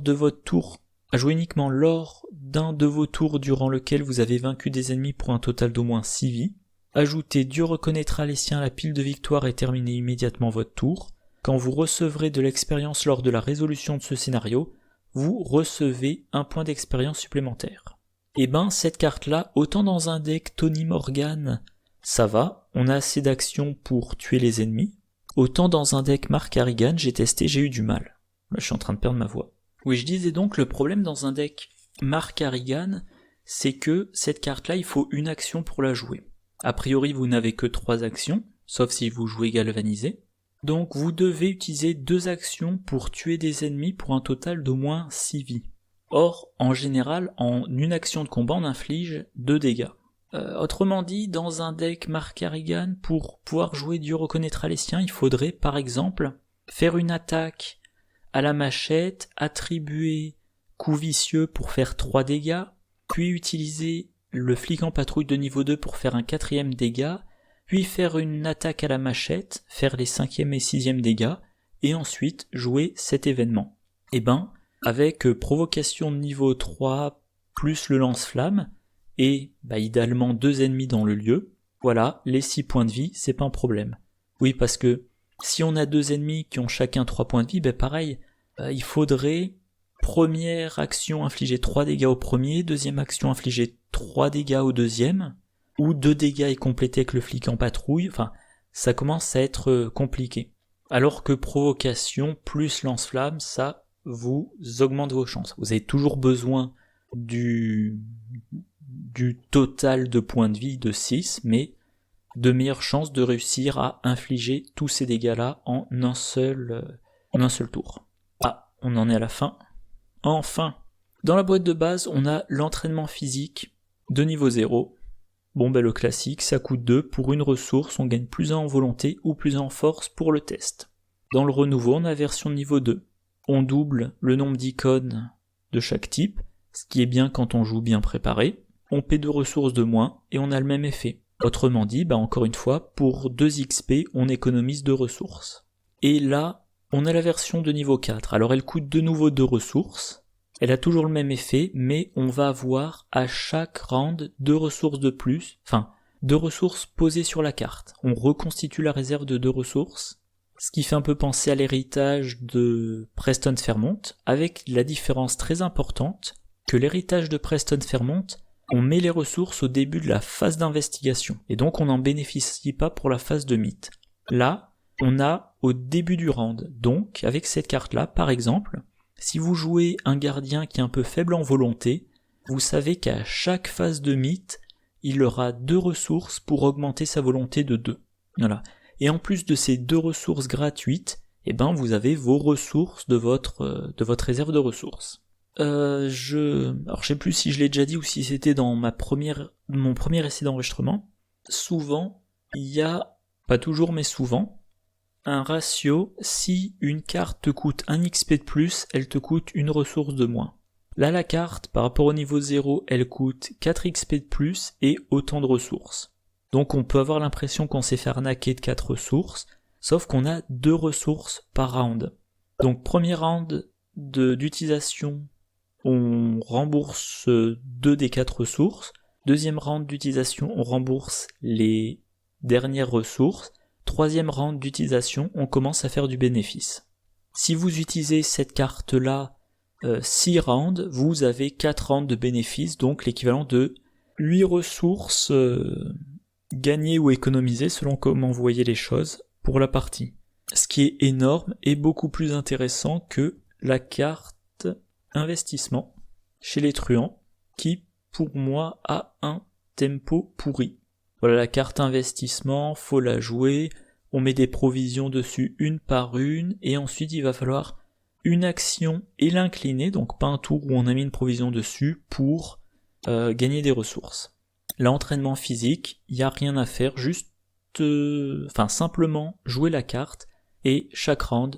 d'un de vos tours durant lequel vous avez vaincu des ennemis pour un total d'au moins 6 vies. Ajoutez Dieu reconnaîtra les siens à la pile de victoire et terminez immédiatement votre tour. Quand vous recevrez de l'expérience lors de la résolution de ce scénario, vous recevez un point d'expérience supplémentaire. Et cette carte-là, autant dans un deck Tony Morgan, ça va, on a assez d'actions pour tuer les ennemis, autant dans un deck Mark Harrigan, j'ai testé, j'ai eu du mal. Là, je suis en train de perdre ma voix. Oui, je disais donc, le problème dans un deck Mark Harrigan, c'est que cette carte-là, il faut une action pour la jouer. A priori, vous n'avez que 3 actions, sauf si vous jouez galvanisé. Donc vous devez utiliser 2 actions pour tuer des ennemis pour un total d'au moins 6 vies. Or, en général, en une action de combat, on inflige 2 dégâts. Autrement dit, dans un deck Mark Harrigan, pour pouvoir jouer Dieu reconnaîtra les siens, il faudrait par exemple faire une attaque à la machette, attribuer coup vicieux pour faire 3 dégâts, puis utiliser le flic en patrouille de niveau 2 pour faire un 4e dégât, puis faire une attaque à la machette, faire les 5e et 6e dégâts, et ensuite jouer cet événement. Avec provocation de niveau 3 plus le lance-flamme, et idéalement 2 ennemis dans le lieu, voilà, les 6 points de vie, c'est pas un problème. Oui, parce que si on a 2 ennemis qui ont chacun 3 points de vie, pareil, il faudrait première action infliger 3 dégâts au premier, deuxième action infliger 3 dégâts au deuxième, ou 2 dégâts et compléter avec le flic en patrouille, ça commence à être compliqué. Alors que provocation plus lance-flamme, ça vous augmente vos chances. Vous avez toujours besoin du total de points de vie de 6, mais de meilleures chances de réussir à infliger tous ces dégâts-là en un seul tour. Ah, on en est à la fin. Enfin, dans la boîte de base, on a l'entraînement physique de niveau 0. Le classique, ça coûte 2 pour une ressource, on gagne plus 1 en volonté ou plus 1 en force pour le test. Dans le renouveau, on a version de niveau 2. On double le nombre d'icônes de chaque type, ce qui est bien quand on joue bien préparé. On paie 2 ressources de moins et on a le même effet. Autrement dit, encore une fois, pour 2 XP, on économise 2 ressources. Et là, on a la version de niveau 4. Alors elle coûte de nouveau 2 ressources. Elle a toujours le même effet, mais on va avoir à chaque round 2 ressources de plus, 2 ressources posées sur la carte. On reconstitue la réserve de 2 ressources, ce qui fait un peu penser à l'héritage de Preston Fairmont, avec la différence très importante que l'héritage de Preston Fairmont, on met les ressources au début de la phase d'investigation, et donc on n'en bénéficie pas pour la phase de mythe. Là, on a au début du round. Donc, avec cette carte-là, par exemple, si vous jouez un gardien qui est un peu faible en volonté, vous savez qu'à chaque phase de mythe, il aura 2 ressources pour augmenter sa volonté de 2. Voilà. Et en plus de ces 2 ressources gratuites, vous avez vos ressources de votre réserve de ressources. Alors je sais plus si je l'ai déjà dit ou si c'était dans mon premier essai d'enregistrement. Souvent, il y a, pas toujours mais souvent, un ratio, si une carte te coûte 1 XP de plus, elle te coûte une ressource de moins. Là, la carte, par rapport au niveau 0, elle coûte 4 XP de plus et autant de ressources. Donc on peut avoir l'impression qu'on s'est fait arnaquer de 4 ressources, sauf qu'on a 2 ressources par round. Donc premier round d'utilisation, on rembourse 2 des 4 ressources. Deuxième round d'utilisation, on rembourse les dernières ressources. Troisième round d'utilisation, on commence à faire du bénéfice. Si vous utilisez cette carte-là 6 rounds, vous avez 4 rounds de bénéfice, donc l'équivalent de 8 ressources gagnées ou économisées selon comment vous voyez les choses pour la partie. Ce qui est énorme et beaucoup plus intéressant que la carte investissement chez les truands, qui pour moi a un tempo pourri. Voilà, la carte investissement, faut la jouer, on met des provisions dessus une par une, et ensuite il va falloir une action et l'incliner, donc pas un tour où on a mis une provision dessus pour gagner des ressources. L'entraînement physique, il n'y a rien à faire, juste simplement jouer la carte, et chaque round,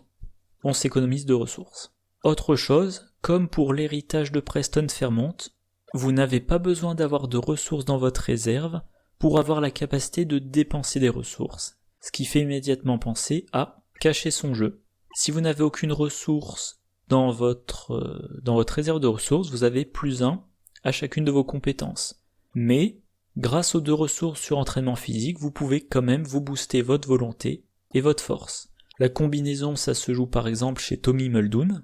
on s'économise de ressources. Autre chose, comme pour l'héritage de Preston Fairmont, vous n'avez pas besoin d'avoir de ressources dans votre réserve pour avoir la capacité de dépenser des ressources. Ce qui fait immédiatement penser à cacher son jeu. Si vous n'avez aucune ressource dans votre réserve de ressources, vous avez +1 à chacune de vos compétences. Mais, grâce aux 2 ressources sur entraînement physique, vous pouvez quand même vous booster votre volonté et votre force. La combinaison, ça se joue par exemple chez Tommy Muldoon.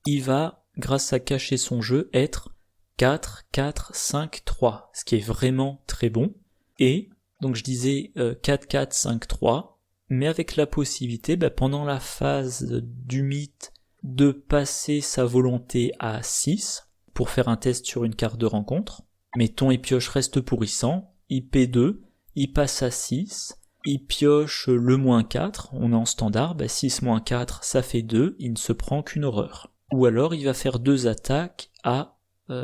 Il va, grâce à cacher son jeu, être 4, 4, 5, 3, ce qui est vraiment très bon. Et, donc je disais 4, 4, 5, 3, mais avec la possibilité, pendant la phase du mythe, de passer sa volonté à 6, pour faire un test sur une carte de rencontre. Mettons, il pioche reste pourrissant, il P2, il passe à 6, il pioche le -4, on est en standard, 6 - 4, ça fait 2, il ne se prend qu'une horreur. Ou alors il va faire 2 attaques à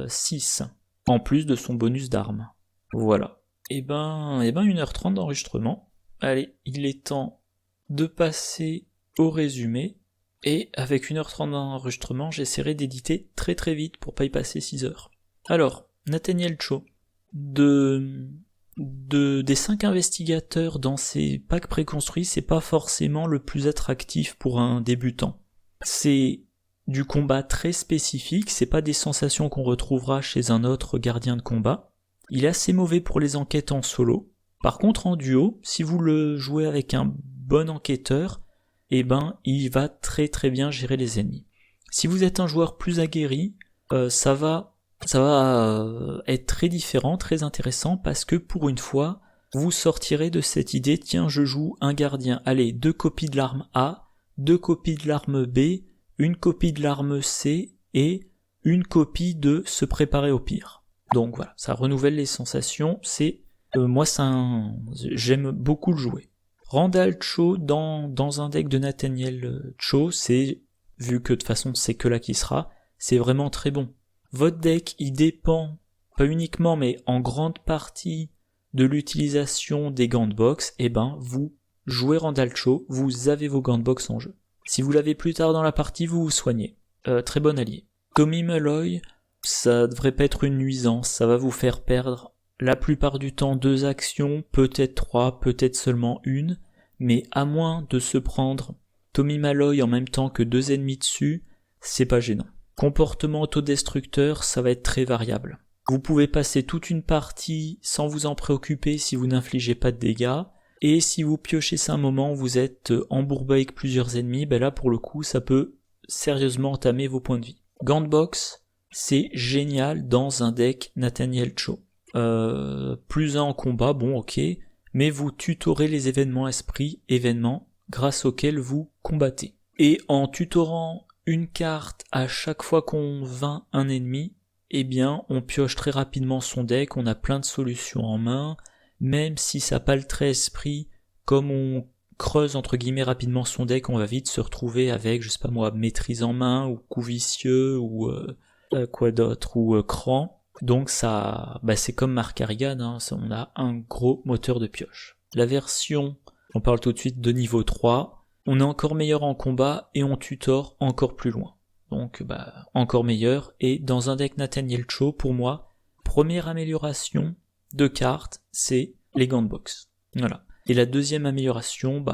6, en plus de son bonus d'armes. Voilà. Et 1h30 d'enregistrement. Allez, il est temps de passer au résumé. Et avec 1h30 d'enregistrement, j'essaierai d'éditer très très vite pour pas y passer 6 heures. Alors, Nathaniel Cho. Des 5 investigateurs dans ces packs préconstruits, c'est pas forcément le plus attractif pour un débutant. C'est du combat très spécifique, c'est pas des sensations qu'on retrouvera chez un autre gardien de combat. Il est assez mauvais pour les enquêtes en solo. Par contre, en duo, si vous le jouez avec un bon enquêteur, il va très très bien gérer les ennemis. Si vous êtes un joueur plus aguerri, ça va être très différent, très intéressant, parce que pour une fois, vous sortirez de cette idée, tiens, je joue un gardien, allez, 2 copies de l'arme A, 2 copies de l'arme B, une copie de l'arme C, et une copie de se préparer au pire. Donc voilà, ça renouvelle les sensations, j'aime beaucoup le jouer. Randall Cho dans un deck de Nathaniel Cho, vu que de toute façon c'est que là qui sera, c'est vraiment très bon. Votre deck, il dépend, pas uniquement mais en grande partie de l'utilisation des gants de boxe, vous jouez Randall Cho, vous avez vos gants de boxe en jeu. Si vous l'avez plus tard dans la partie, vous vous soignez. Très bon allié. Tommy Muldoon, ça devrait pas être une nuisance, ça va vous faire perdre la plupart du temps 2 actions, peut-être 3, peut-être seulement une, mais à moins de se prendre Tommy Muldoon en même temps que 2 ennemis dessus, c'est pas gênant. Comportement autodestructeur, ça va être très variable. Vous pouvez passer toute une partie sans vous en préoccuper si vous n'infligez pas de dégâts, et si vous piochez ça un moment, vous êtes embourbé avec plusieurs ennemis, là pour le coup ça peut sérieusement entamer vos points de vie. Gant de boxe, c'est génial dans un deck Nathaniel Cho. Plus 1 en combat, bon ok, mais vous tutorez les événements grâce auxquels vous combattez. Et en tutorant une carte à chaque fois qu'on vainc un ennemi, eh bien on pioche très rapidement son deck, on a plein de solutions en main, même si ça n'a pas le trait esprit, comme on creuse entre guillemets rapidement son deck, on va vite se retrouver avec, je sais pas moi, maîtrise en main, ou coup vicieux, ou quoi d'autre, ou cran. Donc ça, c'est comme Mark Harrigan, hein, on a un gros moteur de pioche. La version, on parle tout de suite de niveau 3, on est encore meilleur en combat et on tutore encore plus loin. Donc encore meilleur, et dans un deck Nathaniel Cho, pour moi, première amélioration de carte, c'est les gants de boxe. Voilà. Et la deuxième amélioration,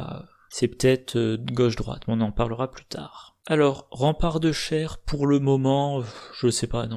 c'est peut-être gauche-droite, mais on en parlera plus tard. Alors, rempart de chair, pour le moment, je sais pas,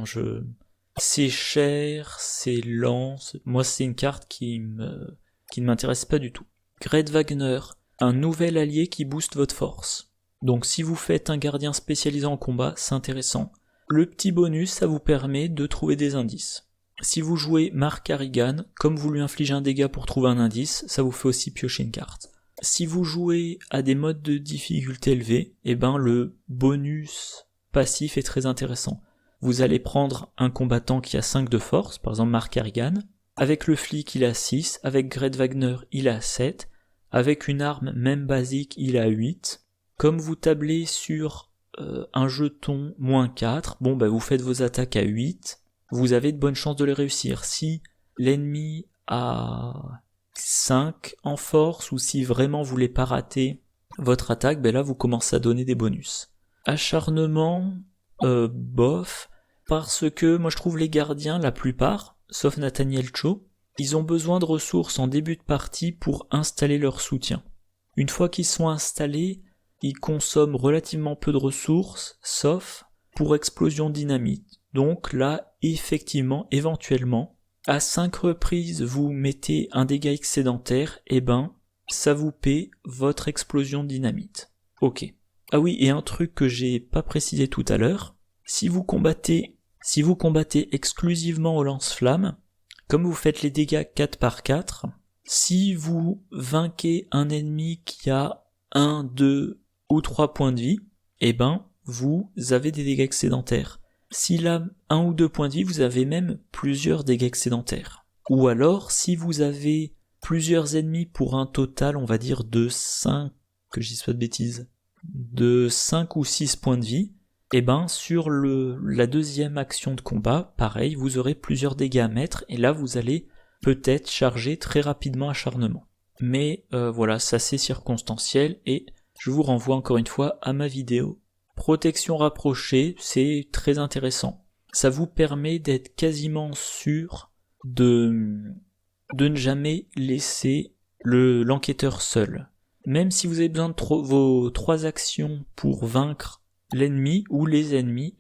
c'est cher, c'est lent, moi c'est une carte qui ne m'intéresse pas du tout. Gret Wagner, un nouvel allié qui booste votre force. Donc si vous faites un gardien spécialisé en combat, c'est intéressant. Le petit bonus, ça vous permet de trouver des indices. Si vous jouez Mark Harrigan, comme vous lui infligez un dégât pour trouver un indice, ça vous fait aussi piocher une carte. Si vous jouez à des modes de difficulté élevés, le bonus passif est très intéressant. Vous allez prendre un combattant qui a 5 de force, par exemple Mark Harrigan, avec le flic il a 6, avec Gret Wagner il a 7, avec une arme même basique il a 8. Comme vous tablez sur un jeton -4, vous faites vos attaques à 8, vous avez de bonnes chances de les réussir. Si l'ennemi a 5 en force, ou si vraiment vous voulez pas rater votre attaque, là vous commencez à donner des bonus. Acharnement, bof, parce que moi je trouve les gardiens, la plupart, sauf Nathaniel Cho, ils ont besoin de ressources en début de partie pour installer leur soutien. Une fois qu'ils sont installés, ils consomment relativement peu de ressources, sauf pour explosion dynamite. Donc là, effectivement, éventuellement, à 5 reprises vous mettez un dégât excédentaire, ça vous paie votre explosion dynamite. Ok. Ah oui, et un truc que j'ai pas précisé tout à l'heure, si vous combattez exclusivement au lance-flamme, comme vous faites les dégâts 4 par 4, si vous vainquez un ennemi qui a 1, 2 ou 3 points de vie, vous avez des dégâts excédentaires. S'il a 1 ou 2 points de vie, vous avez même plusieurs dégâts excédentaires. Ou alors, si vous avez plusieurs ennemis pour un total, on va dire de 5, que je dise pas de bêtises, de 5 ou 6 points de vie, sur la deuxième action de combat, pareil, vous aurez plusieurs dégâts à mettre, et là vous allez peut-être charger très rapidement acharnement. Mais voilà, ça c'est circonstanciel, et je vous renvoie encore une fois à ma vidéo. Protection rapprochée, c'est très intéressant. Ça vous permet d'être quasiment sûr de ne jamais laisser l'enquêteur seul. Même si vous avez besoin de vos 3 actions pour vaincre l'ennemi ou les ennemis,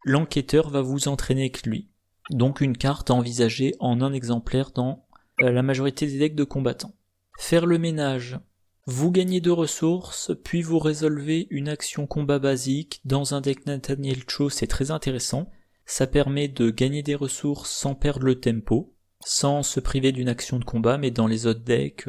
l'enquêteur va vous entraîner avec lui. Donc une carte à envisager en un exemplaire dans la majorité des decks de combattants. Faire le ménage. Vous gagnez 2 ressources, puis vous résolvez une action combat basique. Dans un deck Nathaniel Cho, c'est très intéressant. Ça permet de gagner des ressources sans perdre le tempo, sans se priver d'une action de combat, mais dans les autres decks,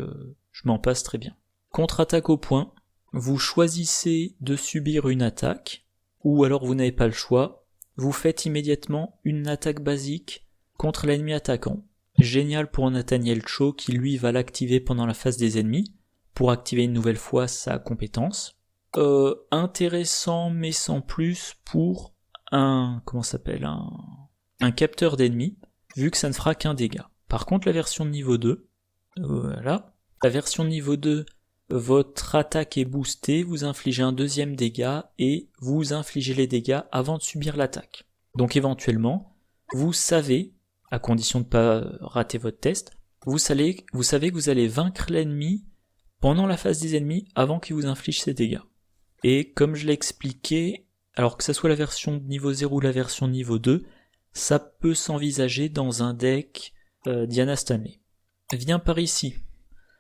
je m'en passe très bien. Contre-attaque au point. Vous choisissez de subir une attaque, ou alors vous n'avez pas le choix. Vous faites immédiatement une attaque basique contre l'ennemi attaquant. Génial pour Nathaniel Cho qui lui va l'activer pendant la phase des ennemis, pour activer une nouvelle fois sa compétence. Intéressant mais sans plus pour un capteur d'ennemis, vu que ça ne fera qu'un dégât. Par contre la version de niveau 2, la version de niveau 2, votre attaque est boostée, vous infligez un 2e dégât et vous infligez les dégâts avant de subir l'attaque. Donc éventuellement, vous savez, à condition de ne pas rater votre test, vous savez que vous allez vaincre l'ennemi pendant la phase des ennemis avant qu'il vous inflige ses dégâts. Et comme je l'ai expliqué, alors que ça soit la version de niveau 0 ou la version de niveau 2, ça peut s'envisager dans un deck Diana Stanley. Viens par ici.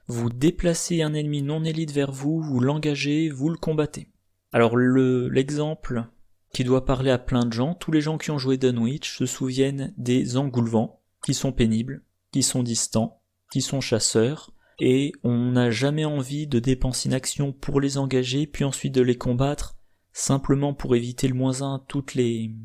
Vous déplacez un ennemi non élite vers vous, vous l'engagez, vous le combattez. Alors l'exemple qui doit parler à plein de gens. Tous les gens qui ont joué Dunwich se souviennent des Engoulevents, qui sont pénibles, qui sont distants, qui sont chasseurs, et on n'a jamais envie de dépenser une action pour les engager, puis ensuite de les combattre, simplement pour éviter le -1 toutes les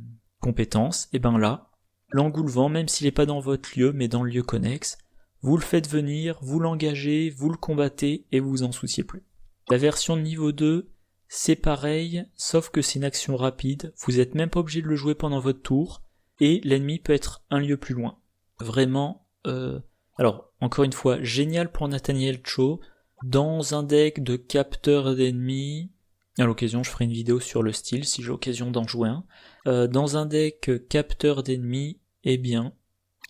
compétences. Et ben là, l'Engoulevent, même s'il n'est pas dans votre lieu, mais dans le lieu connexe, vous le faites venir, vous l'engagez, vous le combattez, et vous vous en souciez plus. La version de niveau 2, c'est pareil, sauf que c'est une action rapide, vous n'êtes même pas obligé de le jouer pendant votre tour, et l'ennemi peut être un lieu plus loin. Vraiment, alors, encore une fois, génial pour Nathaniel Cho, dans un deck de capteurs d'ennemis, à l'occasion je ferai une vidéo sur le style si j'ai l'occasion d'en jouer un, dans un deck capteur d'ennemis, eh bien,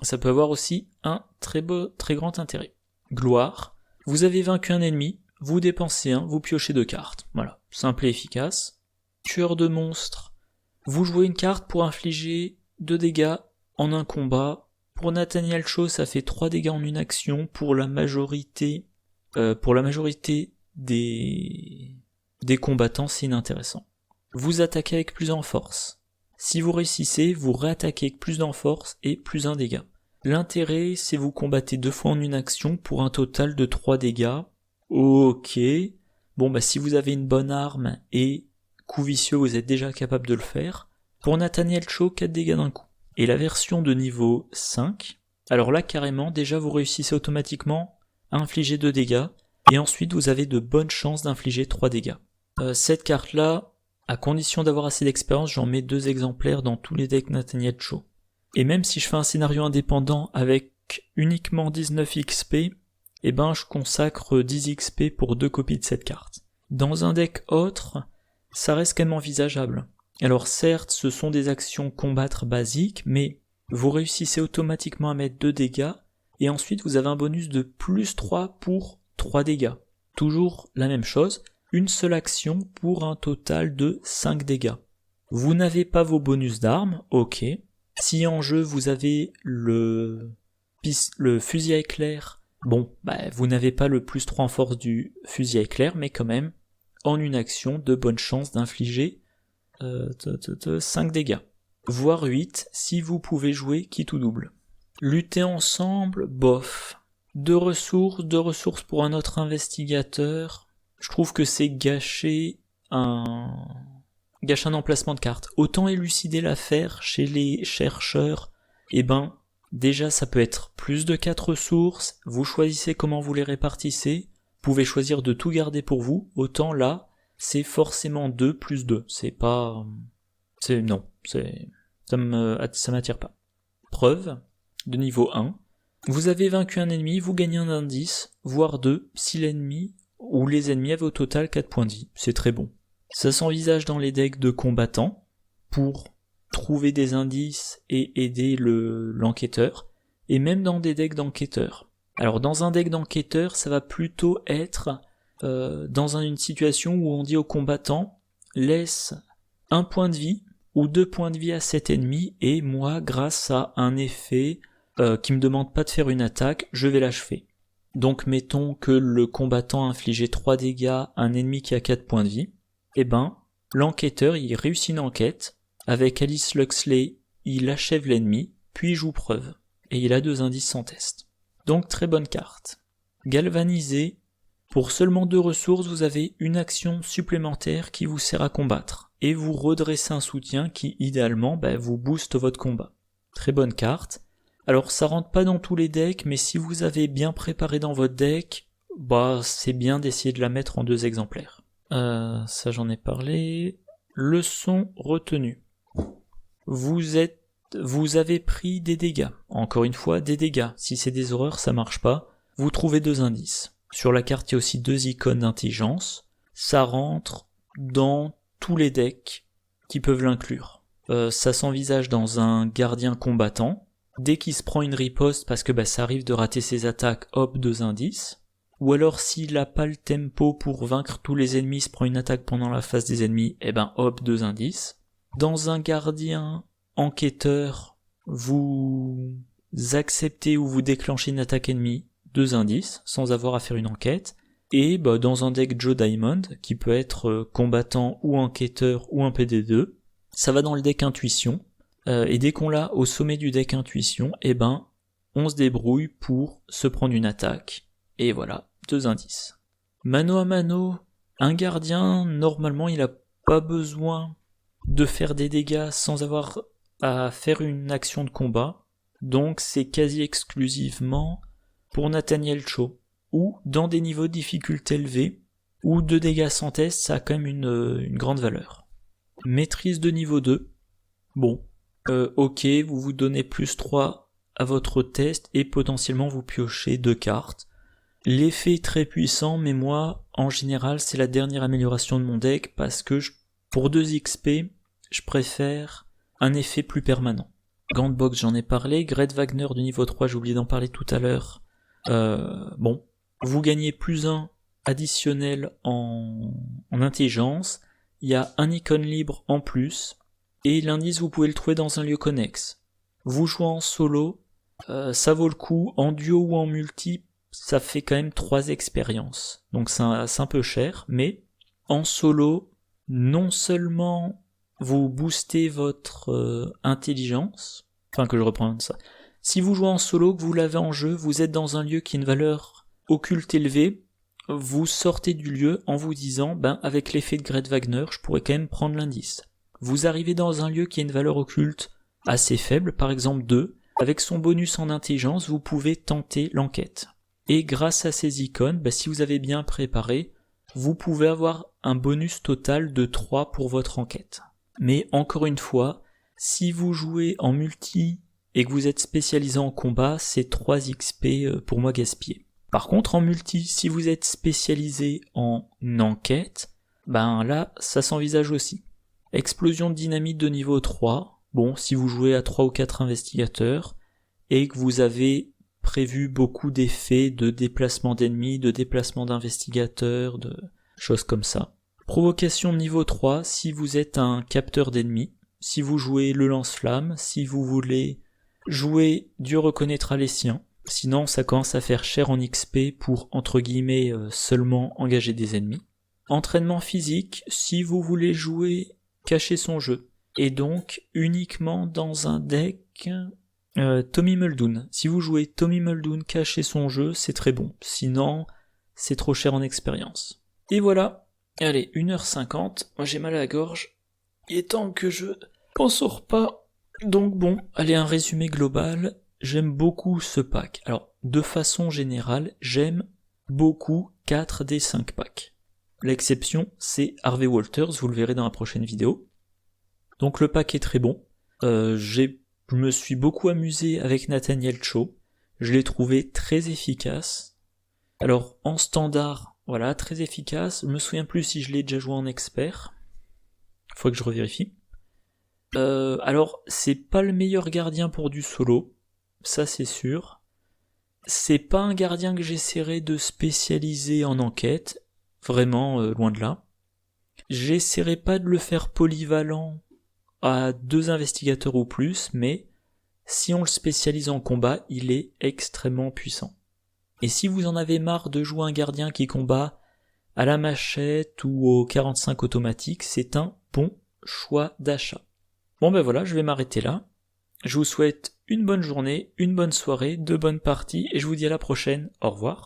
ça peut avoir aussi un très grand intérêt. Gloire, vous avez vaincu un ennemi, vous dépensez 1, vous piochez 2 cartes. Voilà, simple et efficace. Tueur de monstres, vous jouez une carte pour infliger 2 dégâts en un combat. Pour Nathaniel Cho, ça fait 3 dégâts en une action. Pour la majorité des combattants, c'est inintéressant. Vous attaquez avec plus en force. Si vous réussissez, vous réattaquez avec plus en force et plus 1 dégât. L'intérêt, c'est vous combattez 2 fois en une action pour un total de 3 dégâts. Ok. Bon, bah si vous avez une bonne arme et coup vicieux, vous êtes déjà capable de le faire. Pour Nathaniel Cho, 4 dégâts d'un coup. Et la version de niveau 5, alors là carrément, déjà vous réussissez automatiquement à infliger 2 dégâts, et ensuite vous avez de bonnes chances d'infliger 3 dégâts. Cette carte-là, à condition d'avoir assez d'expérience, j'en mets 2 exemplaires dans tous les decks Nathaniel Cho. Et même si je fais un scénario indépendant avec uniquement 19 XP, eh ben je consacre 10 XP pour 2 copies de cette carte. Dans un deck autre, ça reste quand même envisageable. Alors certes, ce sont des actions combattre basiques, mais vous réussissez automatiquement à mettre 2 dégâts, et ensuite vous avez un bonus de plus 3 pour 3 dégâts. Toujours la même chose, une seule action pour un total de 5 dégâts. Vous n'avez pas vos bonus d'armes, ok. Si en jeu vous avez le fusil à éclair, bon, bah vous n'avez pas le plus 3 en force du fusil à éclair, mais quand même, en une action, de bonnes chances d'infliger 5 dégâts, voire 8 si vous pouvez jouer quitte ou double. Lutter ensemble, bof. 2 ressources pour un autre investigateur. Je trouve que c'est gâcher un emplacement de carte. Autant élucider l'affaire chez les chercheurs, eh ben, déjà ça peut être plus de 4 ressources, vous choisissez comment vous les répartissez, vous pouvez choisir de tout garder pour vous, autant là, c'est forcément 2 plus 2. Ça m'attire pas. Preuve, de niveau 1. Vous avez vaincu un ennemi, vous gagnez un indice, voire 2, si l'ennemi ou les ennemis avaient au total 4 points de vie. C'est très bon. Ça s'envisage dans les decks de combattants, pour trouver des indices et aider l'enquêteur, et même dans des decks d'enquêteurs. Alors dans un deck d'enquêteurs, ça va plutôt être dans une situation où on dit au combattant laisse 1 point de vie ou 2 points de vie à cet ennemi et moi grâce à un effet qui me demande pas de faire une attaque, je vais l'achever. Donc mettons que le combattant a infligé 3 dégâts à un ennemi qui a 4 points de vie, et ben l'enquêteur il réussit une enquête, avec Alice Luxley il achève l'ennemi, puis il joue preuve, et il a 2 indices sans test. Donc très bonne carte. Galvanisé, pour seulement 2 ressources, vous avez une action supplémentaire qui vous sert à combattre, et vous redressez un soutien qui, idéalement, vous booste votre combat. Très bonne carte. Alors ça rentre pas dans tous les decks, mais si vous avez bien préparé dans votre deck, c'est bien d'essayer de la mettre en 2 exemplaires. Ça j'en ai parlé. Leçon retenue. Vous avez pris des dégâts. Encore une fois, des dégâts. Si c'est des horreurs, ça marche pas. Vous trouvez 2 indices. Sur la carte, il y a aussi 2 icônes d'intelligence. Ça rentre dans tous les decks qui peuvent l'inclure. Ça s'envisage dans un gardien combattant. Dès qu'il se prend une riposte parce que ça arrive de rater ses attaques, hop, 2 indices. Ou alors s'il a pas le tempo pour vaincre tous les ennemis, se prend une attaque pendant la phase des ennemis, hop, 2 indices. Dans un gardien enquêteur, vous acceptez ou vous déclenchez une attaque ennemie, 2 indices, sans avoir à faire une enquête. Et dans un deck Joe Diamond, qui peut être combattant ou enquêteur ou un PD2, ça va dans le deck Intuition, et dès qu'on l'a au sommet du deck Intuition, on se débrouille pour se prendre une attaque, et voilà, 2 indices. Mano à mano, un gardien, normalement il a pas besoin de faire des dégâts sans avoir à faire une action de combat, donc c'est quasi exclusivement pour Nathaniel Cho, ou dans des niveaux de difficulté élevés, où 2 dégâts sans test, ça a quand même une grande valeur. Maîtrise de niveau 2, bon, ok, vous vous donnez plus 3 à votre test, et potentiellement vous piochez 2 cartes. L'effet est très puissant, mais moi, en général, c'est la dernière amélioration de mon deck, parce que pour 2 XP, je préfère un effet plus permanent. Gantbox, j'en ai parlé. Gret Wagner de niveau 3, j'ai oublié d'en parler tout à l'heure. Bon, vous gagnez plus 1 additionnel en intelligence. Il y a un icône libre en plus. Et l'indice, vous pouvez le trouver dans un lieu connexe. Vous jouez en solo, ça vaut le coup. En duo ou en multi, ça fait quand même 3 expériences. Donc c'est un peu cher, mais en solo, non seulement vous boostez votre intelligence, enfin que je reprenne ça. Si vous jouez en solo, que vous l'avez en jeu, vous êtes dans un lieu qui a une valeur occulte élevée, vous sortez du lieu en vous disant, avec l'effet de Gret Wagner, je pourrais quand même prendre l'indice. Vous arrivez dans un lieu qui a une valeur occulte assez faible, par exemple 2, avec son bonus en intelligence, vous pouvez tenter l'enquête. Et grâce à ces icônes, si vous avez bien préparé, vous pouvez avoir un bonus total de 3 pour votre enquête. Mais encore une fois, si vous jouez en multi et que vous êtes spécialisé en combat, c'est 3 XP pour moi gaspillé. Par contre, en multi, si vous êtes spécialisé en enquête, là, ça s'envisage aussi. Explosion de dynamite de niveau 3, bon, si vous jouez à 3 ou 4 investigateurs, et que vous avez prévu beaucoup d'effets de déplacement d'ennemis, de déplacement d'investigateurs, de choses comme ça. Provocation de niveau 3, si vous êtes un capteur d'ennemis, si vous jouez le lance-flamme, si vous voulez jouer Dieu reconnaîtra les siens, sinon ça commence à faire cher en XP pour, entre guillemets, seulement engager des ennemis. Entraînement physique, si vous voulez jouer cacher son jeu, et donc uniquement dans un deck Tommy Muldoon. Si vous jouez Tommy Muldoon cacher son jeu, c'est très bon, sinon c'est trop cher en expérience. Et voilà, allez, 1h50, moi j'ai mal à la gorge, il est temps que je m'en sors pas. Donc bon, allez, un résumé global, j'aime beaucoup ce pack. Alors, de façon générale, j'aime beaucoup 4 des 5 packs. L'exception, c'est Harvey Walters, vous le verrez dans la prochaine vidéo. Donc le pack est très bon, je me suis beaucoup amusé avec Nathaniel Cho, je l'ai trouvé très efficace. Alors en standard, voilà, très efficace, je me souviens plus si je l'ai déjà joué en expert, faut que je revérifie. Alors c'est pas le meilleur gardien pour du solo, ça c'est sûr. C'est pas un gardien que j'essaierai de spécialiser en enquête, vraiment loin de là. J'essaierai pas de le faire polyvalent à 2 investigateurs ou plus, mais si on le spécialise en combat, il est extrêmement puissant. Et si vous en avez marre de jouer un gardien qui combat à la machette ou au 45 automatique, c'est un bon choix d'achat. Bon voilà, je vais m'arrêter là. Je vous souhaite une bonne journée, une bonne soirée, de bonnes parties, et je vous dis à la prochaine. Au revoir.